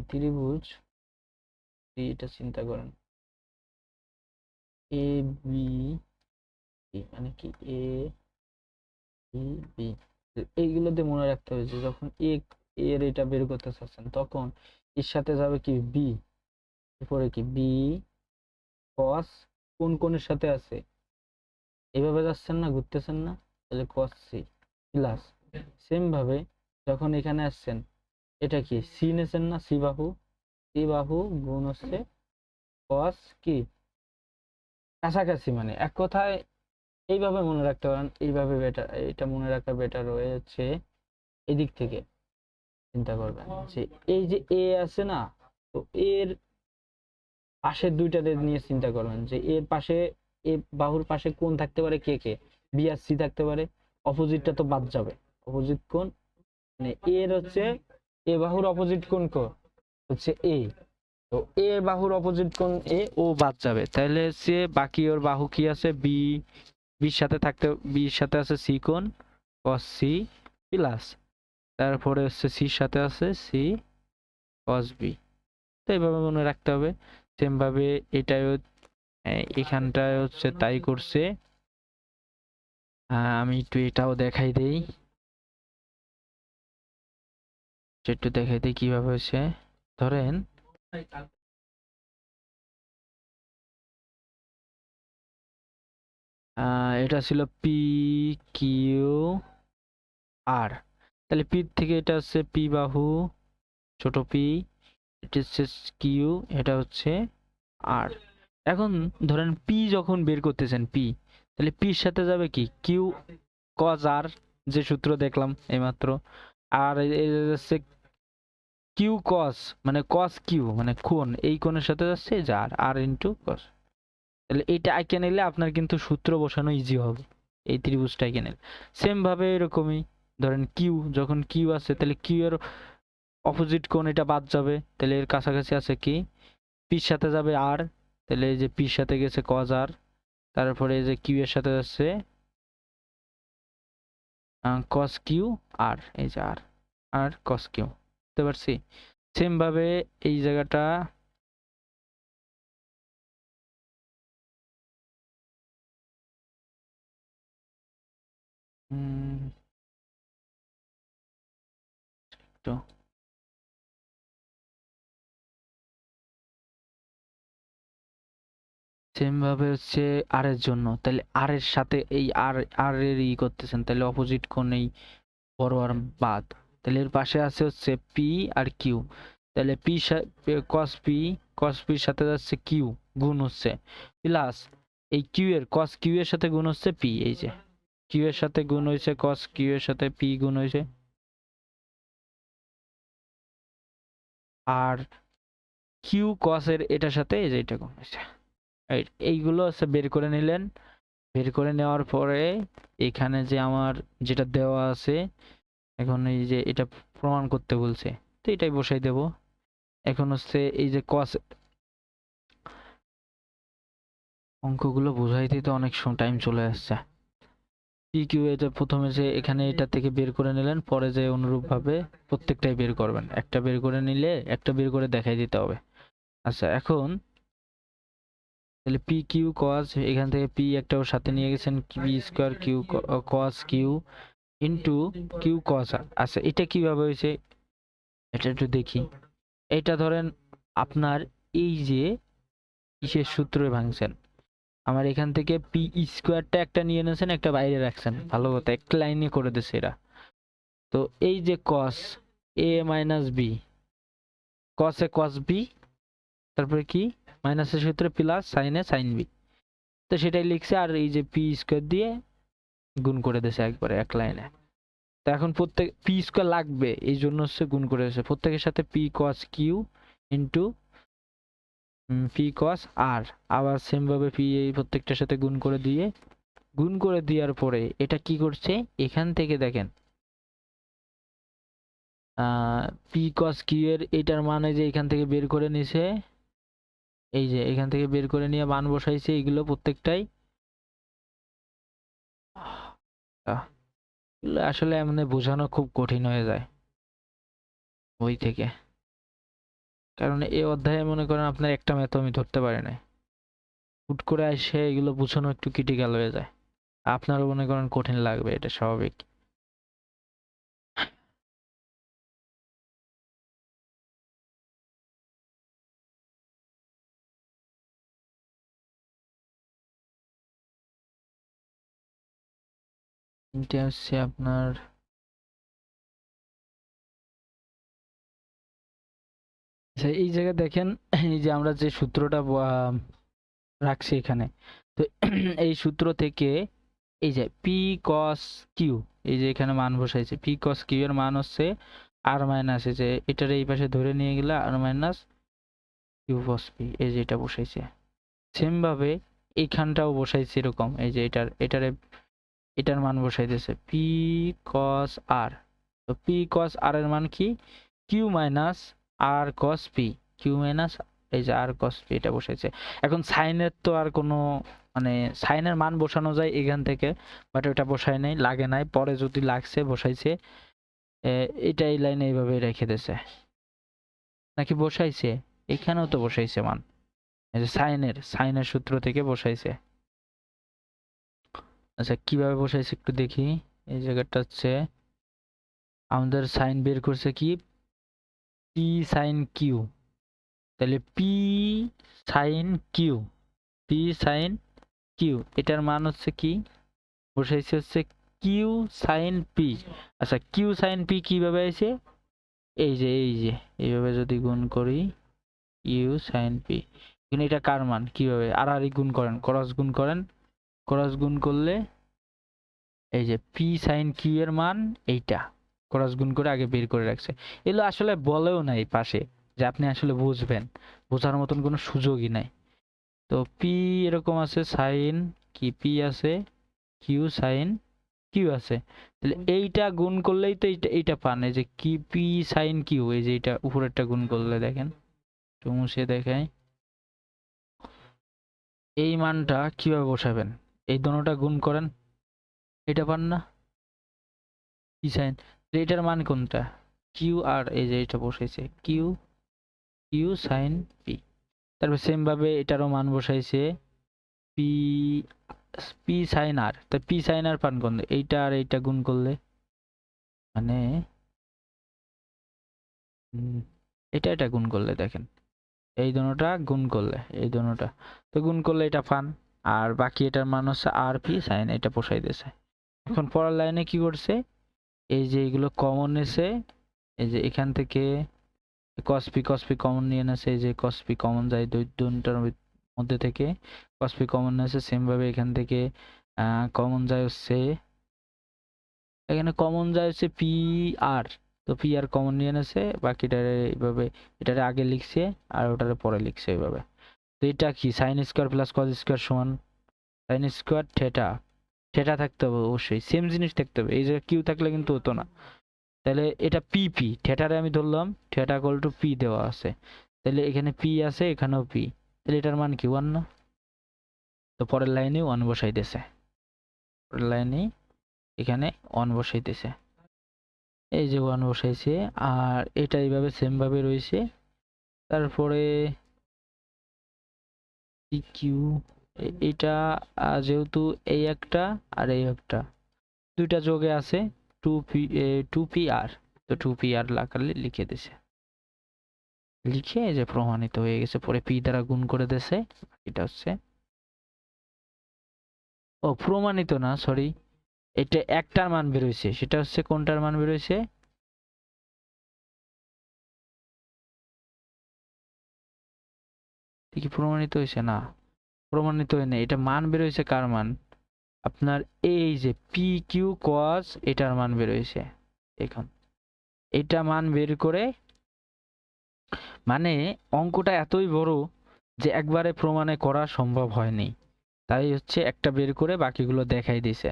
ত্রিভুজ, এটা চিন্তা করেন এ বি, মানে কি এ বি বি, এইগুলো দিয়ে মনে রাখতে হবে যে যখন এ এর এটা বের করতে চাচ্ছেন তখন এর সাথে যাবে কি বি, এরপরে কি বি কস, কোন কোণের সাথে আছে, এইভাবে যাচ্ছেন না, ঘুরতেছেন না, তাহলে কস সি প্লাস, সেম ভাবে যখন এখানে আসছেন এটা কি সি নেছেন না, সি বাহু, সি বাহু গুণ হচ্ছে কস কি কাছাকাছি, মানে এক কথায় এইভাবে মনে রাখতে পারেন। এইভাবে বেটার, এটা মনে রাখা বেটার হয়েছে। এদিক থেকে চিন্তা করবেন যে এই যে এ আছে না, তো এর পাশের দুইটা নিয়ে চিন্তা করবেন যে এর পাশে, এ বাহুর পাশে কোন থাকতে পারে, কে কে, বি আর সি থাকতে পারে, অপোজিটটা তো বাদ যাবে। অপোজিট কোণ মানে এর হচ্ছে, এ বাহুর অপোজিট কোণ হচ্ছে এ, তো এ বাহুর অপোজিট কোণ এ, ও বাদ যাবে, তাহলে সে বাকি ওর বাহু কি আছে বি, বির সাথে থাকতে, বির সাথে আছে সি কোণ cos সি প্লাস, তারপরে হচ্ছে সির সাথে আছে সি cos বি। তো এইভাবে মনে রাখতে হবে। সেম ভাবে এটাও এখানটায় হচ্ছে তাই করছে। আমি একটু এটাও দেখাই দেই, একটু দেখাই দিই কিভাবে হচ্ছে। ধরেন এটা ছিল পি কিউ আর, তাহলে পি থেকে এটা হচ্ছে পি বাহু ছোট পি, এটা হচ্ছে কিউ, এটা হচ্ছে আর। এখন ধরেন পি যখন বের করতেছেন পি, তাহলে পির সাথে যাবে কি কিউ কজ আর, যে সূত্র দেখলাম এইমাত্র, আর এই যাচ্ছে কিউ কস, মানে কস কিউ মানে কোণ, এই কোণের সাথে যাচ্ছে এই যে আর, আর ইন্টু কস। তাহলে এইটা আইকে নিলে আপনার কিন্তু সূত্র বসানো ইজি হবে, এই ত্রিভুজটা আইকে নিলে। সেম ভাবে এরকমই ধরেন কিউ, যখন কিউ আছে তাহলে কিউ এর অপোজিট কোণ এটা বাদ যাবে, তাহলে এর কাছাকাছি আছে কি পির সাথে যাবে আর, তাহলে এই যে পির সাথে গেছে কজ আর, তারপরে এই যে কিউ এর সাথে যাচ্ছে কস কিউ আর, এই যে আর, আর কস কিউ, বুঝতে পারছি। সেম ভাবে এই জায়গাটা তো সেম ভাবে হচ্ছে আর এর জন্য, তাহলে আর এর সাথে এই আর আর এর করতেছেন, তাহলে অপোজিট কোণ এই বড় আর বাদ, তাহলে এর পাশে আছে হচ্ছে পি আর কিউ, তাহলে পি কস পির সাথে যাচ্ছে কিউ গুণ হচ্ছে প্লাস এই কিউ এর কস কিউ এর সাথে গুণ হচ্ছে পি, এই যে কিউ এর সাথে গুণ হয়েছে কস কিউ এর সাথে পি গুণ হয়েছে, আর কিউ কস এর এটার সাথে এই যে এটা গুণ হয়েছে। এইগুলো হচ্ছে বের করে নিলেন, বের করে নেওয়ার পরে এখানে যে আমার যেটা দেওয়া আছে, এখন এই যে এটা প্রমাণ করতে বলছে, তো এটাই বসাই দেব। এখন হচ্ছে এই যে কস, অঙ্কগুলো বোঝাইতে তো অনেক সময় টাইম চলে আসছে। পি কিউ এটা প্রথমে যে এখানে এটা থেকে বের করে নিলেন, পরে যে অনুরূপভাবে প্রত্যেকটাই বের করবেন, একটা বের করে নিলে একটা বের করে দেখাই দিতে হবে। আচ্ছা এখন তাহলে পি কিউ কস, এখান থেকে পি একটা ওর সাথে নিয়ে গেছেন, P square Q cos Q into Q cos. আচ্ছা এটা কিভাবে হয়েছে এটা একটু দেখি। এটা ধরেন আপনার এই যে কিসের সূত্রে ভাঙছেন, আমার এখান থেকে পি স্কোয়ারটা একটা নিয়ে নিয়েছেন, একটা বাইরে রাখছেন, ভালো কথা একটা লাইনে করে দিচ্ছে এরা। তো এই যে কস এ মাইনাস বি, কস এ কস বি, তারপরে কি মাইনাসের সূত্রে প্লাস সাইন এ সাইন বি, তো সেটাই লিখছে, আর এই যে পি স্কোয়ার দিয়ে গুণ করে দিয়েছে একবারে এক লাইনে। তো এখন প্রত্যেক পি স্কোয়ার লাগবে এই জন্য হচ্ছে গুণ করে দিয়েছে প্রত্যেকের সাথে পি কস কিউ ইন্টু পি কস আর, আবার সেম ভাবে পি এই প্রত্যেকটার সাথে গুণ করে দিয়ে, গুণ করে দেওয়ার পরে এটা কি করছে এখান থেকে দেখেন পি কস কিউ এর এটার মানে যে এখান থেকে বের করে নিছে, এই যে এখান থেকে বের করে নিয়ে মান বসাইছে, এগুলো প্রত্যেকটাই এগুলো আসলে এমনি বোঝানো খুব কঠিন হয়ে যায় বই থেকে, কারণ এই অধ্যায়ে মনে করেন আপনার একটা ম্যাথ আমি ধরতে পারি নাই, হুট করে এসে এগুলো বোঝানো একটু ক্রিটিক্যাল হয়ে যায়, আপনারও মনে করেন কঠিন লাগবে, এটা স্বাভাবিক। এটা হচ্ছে আপনার আচ্ছা, এই জায়গায় দেখেন এই যে আমরা যে সূত্রটা রাখছি এখানে, তো এই সূত্র থেকে এই যে পি কস কিউ, এই যে এখানে মান বসাইছে, পি কস কিউ এর মান হচ্ছে আর মাইনাস, এই যে এটার এই পাশে ধরে নিয়ে গেলে আর মাইনাস কিউ কস পি, এই যে এটা বসাইছে। সেম ভাবে এইখানটাও বসাইছে এরকম, এই যে এটার মান বসাইতেছে পি কস আর, তো পি কস আর এর মান কি কিউ মাইনাস আর কস পি, কিউ মাইনাস এই যে আর কস পি, এটা বসাইছে। এখন সাইনের তো আর কোনো মানে সাইনের মান বসানো যায় এখান থেকে, বাট ওটা বসাই নাই, লাগে নাই, পরে যদি লাগছে বসাইছে। এটা এই লাইনে এইভাবে রেখে দিয়েছে, নাকি বসাইছে এখানেও তো বসাইছে মান, এই যে সাইনের সূত্র থেকে বসাইছে। আচ্ছা কিভাবে বসাইছে একটু দেখি, এই জায়গাটা হচ্ছে আমাদের সাইন বের করছে কি পি সাইন কিউ, তাহলে P sine Q, P sine Q এটার মান হচ্ছে কি বসাইছে হচ্ছে কিউ সাইন পি। আচ্ছা কিউ সাইন পি কিভাবে আছে, এই যে এইভাবে যদি গুণ করি কিউ সাইন পি, কিন্তু এটা কার মান কিভাবে আর গুণ করেন, ক্রস গুণ করেন, ক্রস গুণ করলে এই যে পি সাইন কিউ এর মান এইটা ক্রস গুণ করে আগে বের করে রাখছে, এগুলো আসলে বলেও নাই পাশে যে আপনি আসলে বুঝবেন, বোঝার মতন কোনো সুযোগই নাই। তো পি এরকম আছে সাইন কি পি আছে কিউ সাইন কিউ আছে, তাহলে এইটা গুণ করলেই তো এইটা পান, এই যে কি পি সাইন কিউ, এই যে এটা উপরেরটা গুণ করলে দেখেন, একটু মুছে দেখাই, এই মানটা কিভাবে বসাবেন, এই দোনোটা গুণ করেন, এটা পান না পি সাইন, এটার মান কোনটা কিউ, আর এই যে এটা বসাইছে কিউ কিউ সাইন পি, তারপর সেম ভাবে এটারও মান বসাইছে পি পি সাইন আর, তো পি সাইন আর পান কোন, এইটা আর এইটা গুণ করলে মানে এটা এটা গুণ করলে দেখেন, এই দোনোটা গুণ করলে এই দোনোটা, তো গুণ করলে এটা পান, আর বাকি এটার মান হচ্ছে আর পি সাইন, এটা বসাই দিয়েছে। এখন পরের লাইনে কি করছে, এই যে এইগুলো কমন নিছে, এই যে এখান থেকে cos p কমন নিয়ে নেছে, এই যে cos p কমন যায় দুইটার মধ্যে থেকে, cos p কমন নেছে, সেম ভাবে এখান থেকে কমন যায় হচ্ছে, এখানে কমন যায় হচ্ছে পি আর, তো পি আর কমন নিয়ে নেছে, বাকিটারে এইভাবে এটারে আগে লিখছে আর ওটারে পরে লিখছে এইভাবে। তো এটা কি sine square plus cos square সমান সাইন স্কোয়ার থেটা, থেটা থাকতে হবে অবশ্যই, সেম জিনিস থাকতে হবে, এই জায়গায় কিউ থাকলে কিন্তু হতো না। তাহলে এটা পি পি, থেটারে আমি ধরলাম থেটা ইকুয়াল টু পি দেওয়া আছে, তাহলে এখানে পি আছে এখানেও পি, তাহলে এটার মান কি 1 না? তো পরের লাইনে 1 বসাইতেছে, পরের লাইনে এখানে 1 বসাইতেছে, এই যে 1 বসাইছে, আর এটা এইভাবে সেম ভাবে রয়েছে। তারপরে পি কিউ, এটা যেহেতু এই একটা আর এই একটা দুইটা যোগে আছে, টু পি আর, তো টু পি আর লাগালে লিখে দিছে, লিখে যে প্রমাণিত হয়ে গেছে, পরে পি দ্বারা গুণ করে দিয়েছে, এটা হচ্ছে ও প্রমাণিত না, সরি, এটা একটার মান বের হইছে, সেটা হচ্ছে কোনটার মান বের হইছে, কি প্রমাণিত হয়েছে না, প্রমাণিত হয় না, এটা মান বের হইছে কার মান, আপনার এই যে পি কিউ কস, এটার মান বের হইছে। এখন এটা মান বের করে, মানে অঙ্কটা এতই বড় যে একবারে প্রমাণে করা সম্ভব হয়নি, তাই হচ্ছে একটা বের করে বাকিগুলো দেখাই দিছে,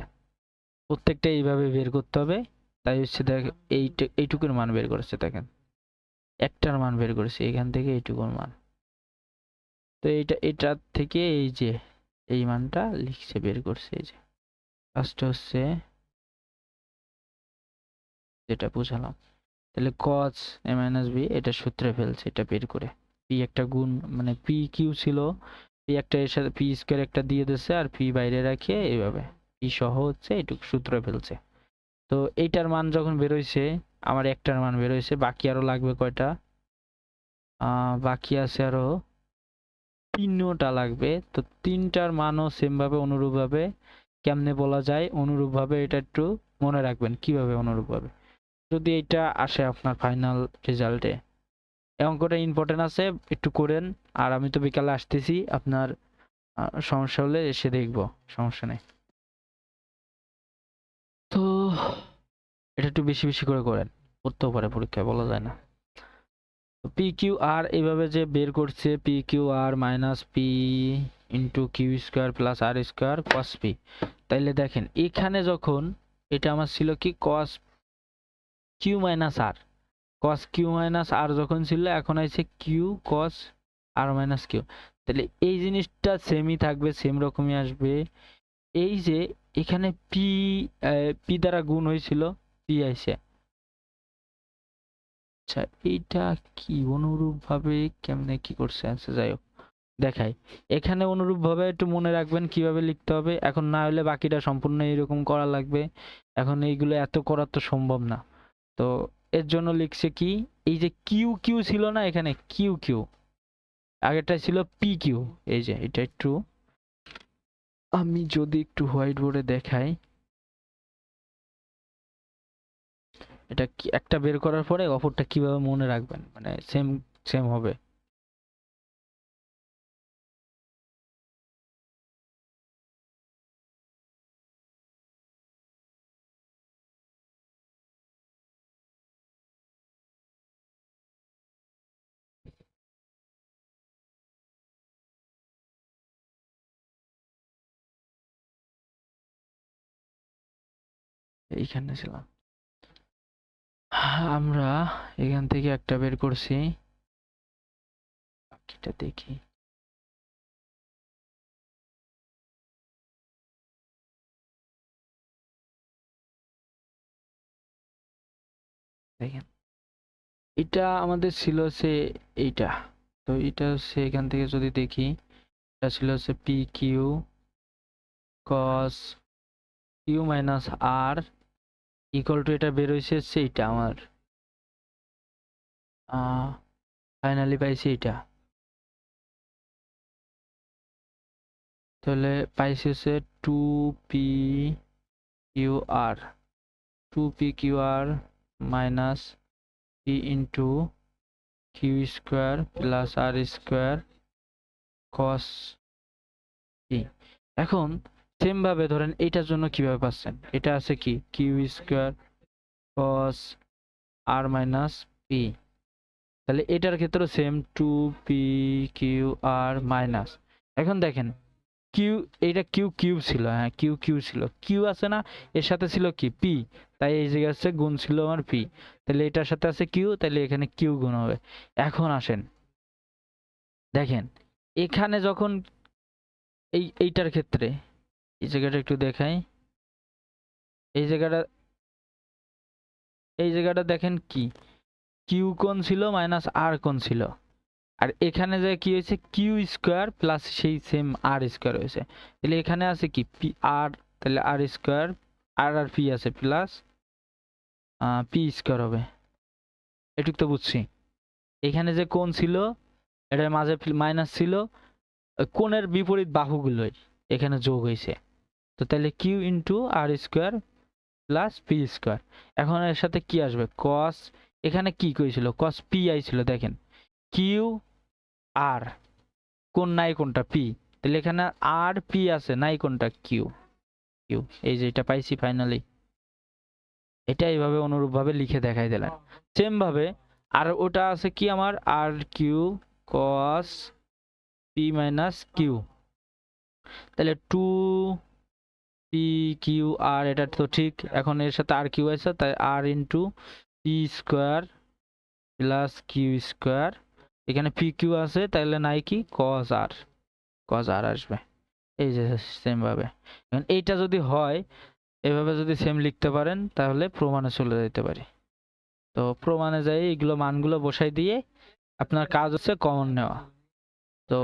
প্রত্যেকটা এইভাবে বের করতে হবে। তাই হচ্ছে দেখ, এইটুকুর মান বের করেছে, দেখেন একটার মান বের করেছে এখান থেকে এইটুকুর মান, তো এটা থেকে এই যে এই মানটা লিখছে বের করছে, এই যে ফার্স্ট হচ্ছে যেটা বুঝালাম, তাহলে cos a মাইনাস বি এটা সূত্রে ফেলছে, এটা বের করে পি একটা গুণ, মানে পি কিউ ছিল, পি একটা এর সাথে পি স্কয়ার একটা দিয়ে দিচ্ছে, আর পি বাইরে রাখে এইভাবে পি সহ হচ্ছে এটুকু সূত্রে ফেলছে। তো এইটার মান যখন বের হইছে, আমার একটার মান বের হইছে, বাকি আরো লাগবে কয়টা, বাকি আছে আরো তিনটা লাগবে, তো তিনটার মানও সেম ভাবে অনুরূপ ভাবে কেমনে বলা যায়, অনুরূপ ভাবে এটা একটু মনে রাখবেন কিভাবে অনুরূপ ভাবে, যদি এটা আসে আপনার ফাইনাল রেজাল্টে, এই অঙ্কটা ইম্পর্টেন্ট আছে, একটু করেন। আর আমি তো বিকালে আসতেছি, আপনার সমস্যা হলে এসে দেখবো, সমস্যা নেই। তো এটা একটু বেশি বেশি করে করেন, করতেও পারে পরীক্ষায়, বলা যায় না। পি কিউ আর এইভাবে যে বের করছে, p q r minus p into q square plus r square cos p, তাইলে দেখেন এখানে যখন এটা আমার ছিল কি cos q minus r, cos q minus r যখন ছিল, এখন আছে q cos r minus q, তাহলে এই জিনিসটা সেমই থাকবে, সেম রকমই আসবে। এই যে এখানে পি পি দ্বারা গুণ হয়েছিল, পি আইছে, আচ্ছা এইটা কি অনুরূপ ভাবে কেমনে কি করছে, আচ্ছা যাই হোক দেখাই, এখানে অনুরূপ ভাবে একটু মনে রাখবেন কিভাবে লিখতে হবে, এখন না হলে বাকিটা সম্পূর্ণ এরকম করা লাগবে, এখন এইগুলো এত করা তো সম্ভব না। তো এর জন্য লিখছে কি, এই যে কিউ কিউ ছিল না, এখানে কিউ কিউ, আগেরটা ছিল পি কিউ, এই যে এটা একটু আমি যদি একটু হোয়াইট বোর্ডে দেখাই, এটা একটা বের করার পরে অপরটা কিভাবে মনে রাখবেন, মানে সেম সেম হবে। এইখানে ছিলাম আমরা, এখান থেকে একটা বের করছি, বাকিটা দেখি, দেখেন এটা আমাদের ছিল হচ্ছে এইটা, তো এটা হচ্ছে এখান থেকে যদি দেখি, এটা ছিল হচ্ছে P Q cos Q minus R equal to এটা বের হয়েছে সেইটা আমার ফাইনালি পাইছি এটা। তাহলে পাইছি হচ্ছে two p q r, two p q r minus p into q square plus r square cos p. এখন সেম ভাবে ধরেন এটার জন্য কিভাবে পাচ্ছেন, এটা আছে কি q square cos r minus p, তাহলে এটার ক্ষেত্রে same two p q r minus. এখন দেখেন কিউ, এটা কিউ কিউ ছিল, হ্যাঁ কিউ কিউ ছিল, কিউ আছে না, এর সাথে ছিল কি পি, তাই এই জায়গায় আছে গুণ ছিল আমার পি, তাহলে এটার সাথে আছে কিউ, তাহলে এখানে কিউ গুণ হবে। এখন আসেন দেখেন এখানে যখন এইটার ক্ষেত্রে এই জায়গাটা একটু দেখাই, এই জায়গাটা দেখেন কি কিউ কোণ ছিল মাইনাস আর কোণ ছিল, আর এখানে যে কি হয়েছে কিউ স্কোয়ার প্লাস সেই সেম আর স্কোয়ার হয়েছে, তাহলে এখানে আছে কি পি আর, তাহলে আর স্কোয়ার আর আর পি আছে প্লাস পি স্কোয়ার হবে। এটুক তো বুঝছি। এখানে যে কোণ ছিল এটার মাঝে মাইনাস ছিল, কোণের বিপরীত বাহুগুলোই এখানে যোগ হয়েছে, তো তাহলে কিউ ইন্টু আর স্কোয়ার প্লাস পি স্কোয়ার। এখন এর সাথে কি আসবে কস, এখানে কি করেছিল কস পি আইছিল, দেখেন কিউ আর কোন নাই কোনটা পি, তাহলে এখানে আর পি আছে নাই কোনটা কিউ কিউ, এই যে এটা পাইছি ফাইনালি। এটা এইভাবে অনুরূপ ভাবে লিখে দেখাই দিলেন সেম ভাবে। আর ওটা আছে কি আমার r q cos p minus q, তাহলে টু পি কিউ আর, এটা তো ঠিক। এখন এর সাথে আর কিউ আছে তাই r into p square plus q square, এখানে পি কিউ আছে তাহলে নাই কি কস আর আসবে। এই যে সেম ভাবে এইটা যদি হয় এভাবে যদি সেম লিখতে পারেন তাহলে প্রমাণে চলে যেতে পারি। তো প্রমাণে যাই এগুলো মানগুলো বসাই দিয়ে আপনার কাজ হচ্ছে কমন নেওয়া। তো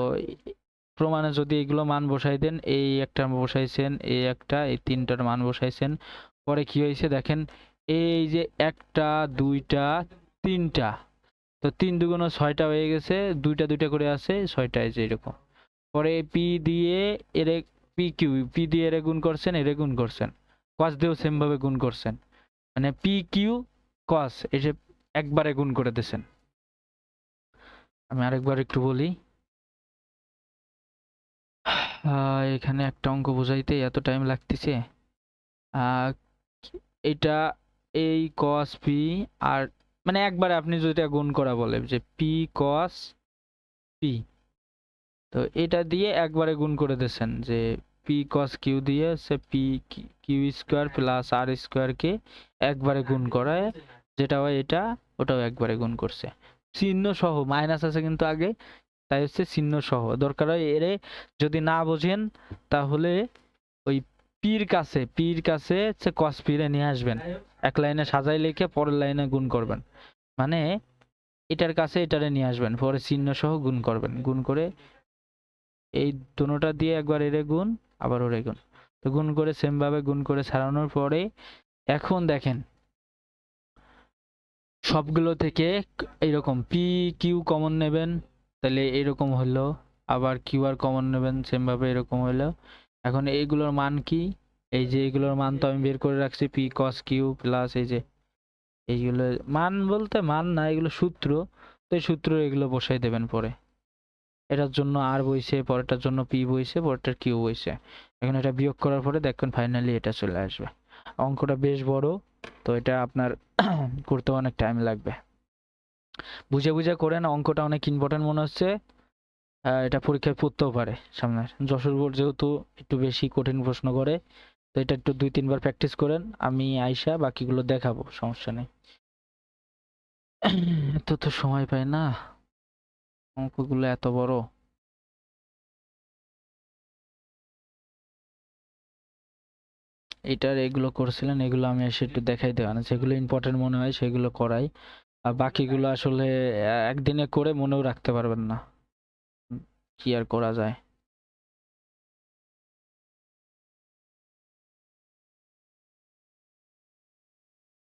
প্রমাণে যদি এগুলো মান বসাই দেন, এই একটা বসাইছেন, এই একটা, এই তিনটার মান বসাইছেন, পরে কি হয়েছে দেখেন এই যে একটা দুইটা তিনটা, তো তিন দুগুণ ছয়টা হয়ে গেছে, দুইটা দুইটা করে আছে ছয়টা, এই যে এরকম। পরে পি দিয়ে এর পি কিউ, পি দিয়ে এর গুণ করছেন, এর গুণ করছেন, কস দিয়েও সেম ভাবে গুণ করছেন, মানে পি কিউ কস এসে একবারে গুণ করে দিয়েছেন। আমি আরেকবার একটু বলি, এখানে একটা অঙ্ক বোঝাইতে এত টাইম লাগতেছে। এটা এই কস পি আর মানে একবারে আপনি যদি গুণ করা বলে যে পি কস পি, তো এটা দিয়ে একবারে গুণ করে দিয়েছেন যে পি কস কিউ দিয়ে সে পি কিউ স্কোয়ার প্লাস আর স্কোয়ারকে একবারে গুণ করায় যেটা হয় এটা, ওটাও একবারে গুণ করছে চিহ্ন সহ, মাইনাস আছে কিন্তু আগে, তাই হচ্ছে চিহ্ন সহ। দরকার হয় এরে যদি না বোঝেন তাহলে ওই পির কাছে হচ্ছে কস পিরে নিয়ে আসবেন, এক লাইনে সাজাই লিখে পরের লাইনে গুণ করবেন, মানে এটার কাছে এটারে নিয়ে আসবেন, পরে চিহ্ন সহ গুণ করবেন, গুণ করে এই দুটোটা দিয়ে একবার এরে গুণ আবার ওরে গুণ, তো গুণ করে সেম ভাবে গুণ করে ছাড়ানোর পরে এখন দেখেন সবগুলো থেকে এইরকম পি কিউ কমন নেবেন, তাহলে এরকম হলো, আবার কিউ আর কমন নেবেন সেম ভাবে এরকম হলো। এখন এইগুলোর মান কি, এই যে এইগুলোর মান তো আমি বের করে রাখছি পি কস কিউ প্লাস এই যে এইগুলো মান, বলতে মান না এগুলো সূত্র, তো এই সূত্র এগুলো বসাই দেবেন পরে, এটার জন্য আর বইছে, পরেরটার জন্য পি বইছে, পরেরটার কিউ বইছে। এখন এটা বিয়োগ করার পরে দেখবেন ফাইনালি এটা চলে আসবে। অঙ্কটা বেশ বড়, তো এটা আপনার করতে অনেক টাইম লাগবে, বুঝে বুঝে করেন, অঙ্কটা অনেক ইম্পর্টেন্ট মনে হচ্ছে। এটা পরীক্ষায় পড়তেও পারে সামনে, যশোর বোর্ড যেহেতু একটু বেশি কঠিন প্রশ্ন করে, তো এটা একটু 2-3 বার প্র্যাকটিস করেন, আমি আইসা বাকিগুলো দেখাবো, সমস্যা নেই। এত তো সময় পাই না, অঙ্কগুলো এত বড়। এটার এগুলো করছিলেন, এগুলো আমি এসে একটু দেখাই দেওয়া না, যেগুলো ইম্পর্টেন্ট মনে হয় সেগুলো করাই, আর বাকিগুলো আসলে একদিনে করে মনেও রাখতে পারবেন না, কি আর করা যায়।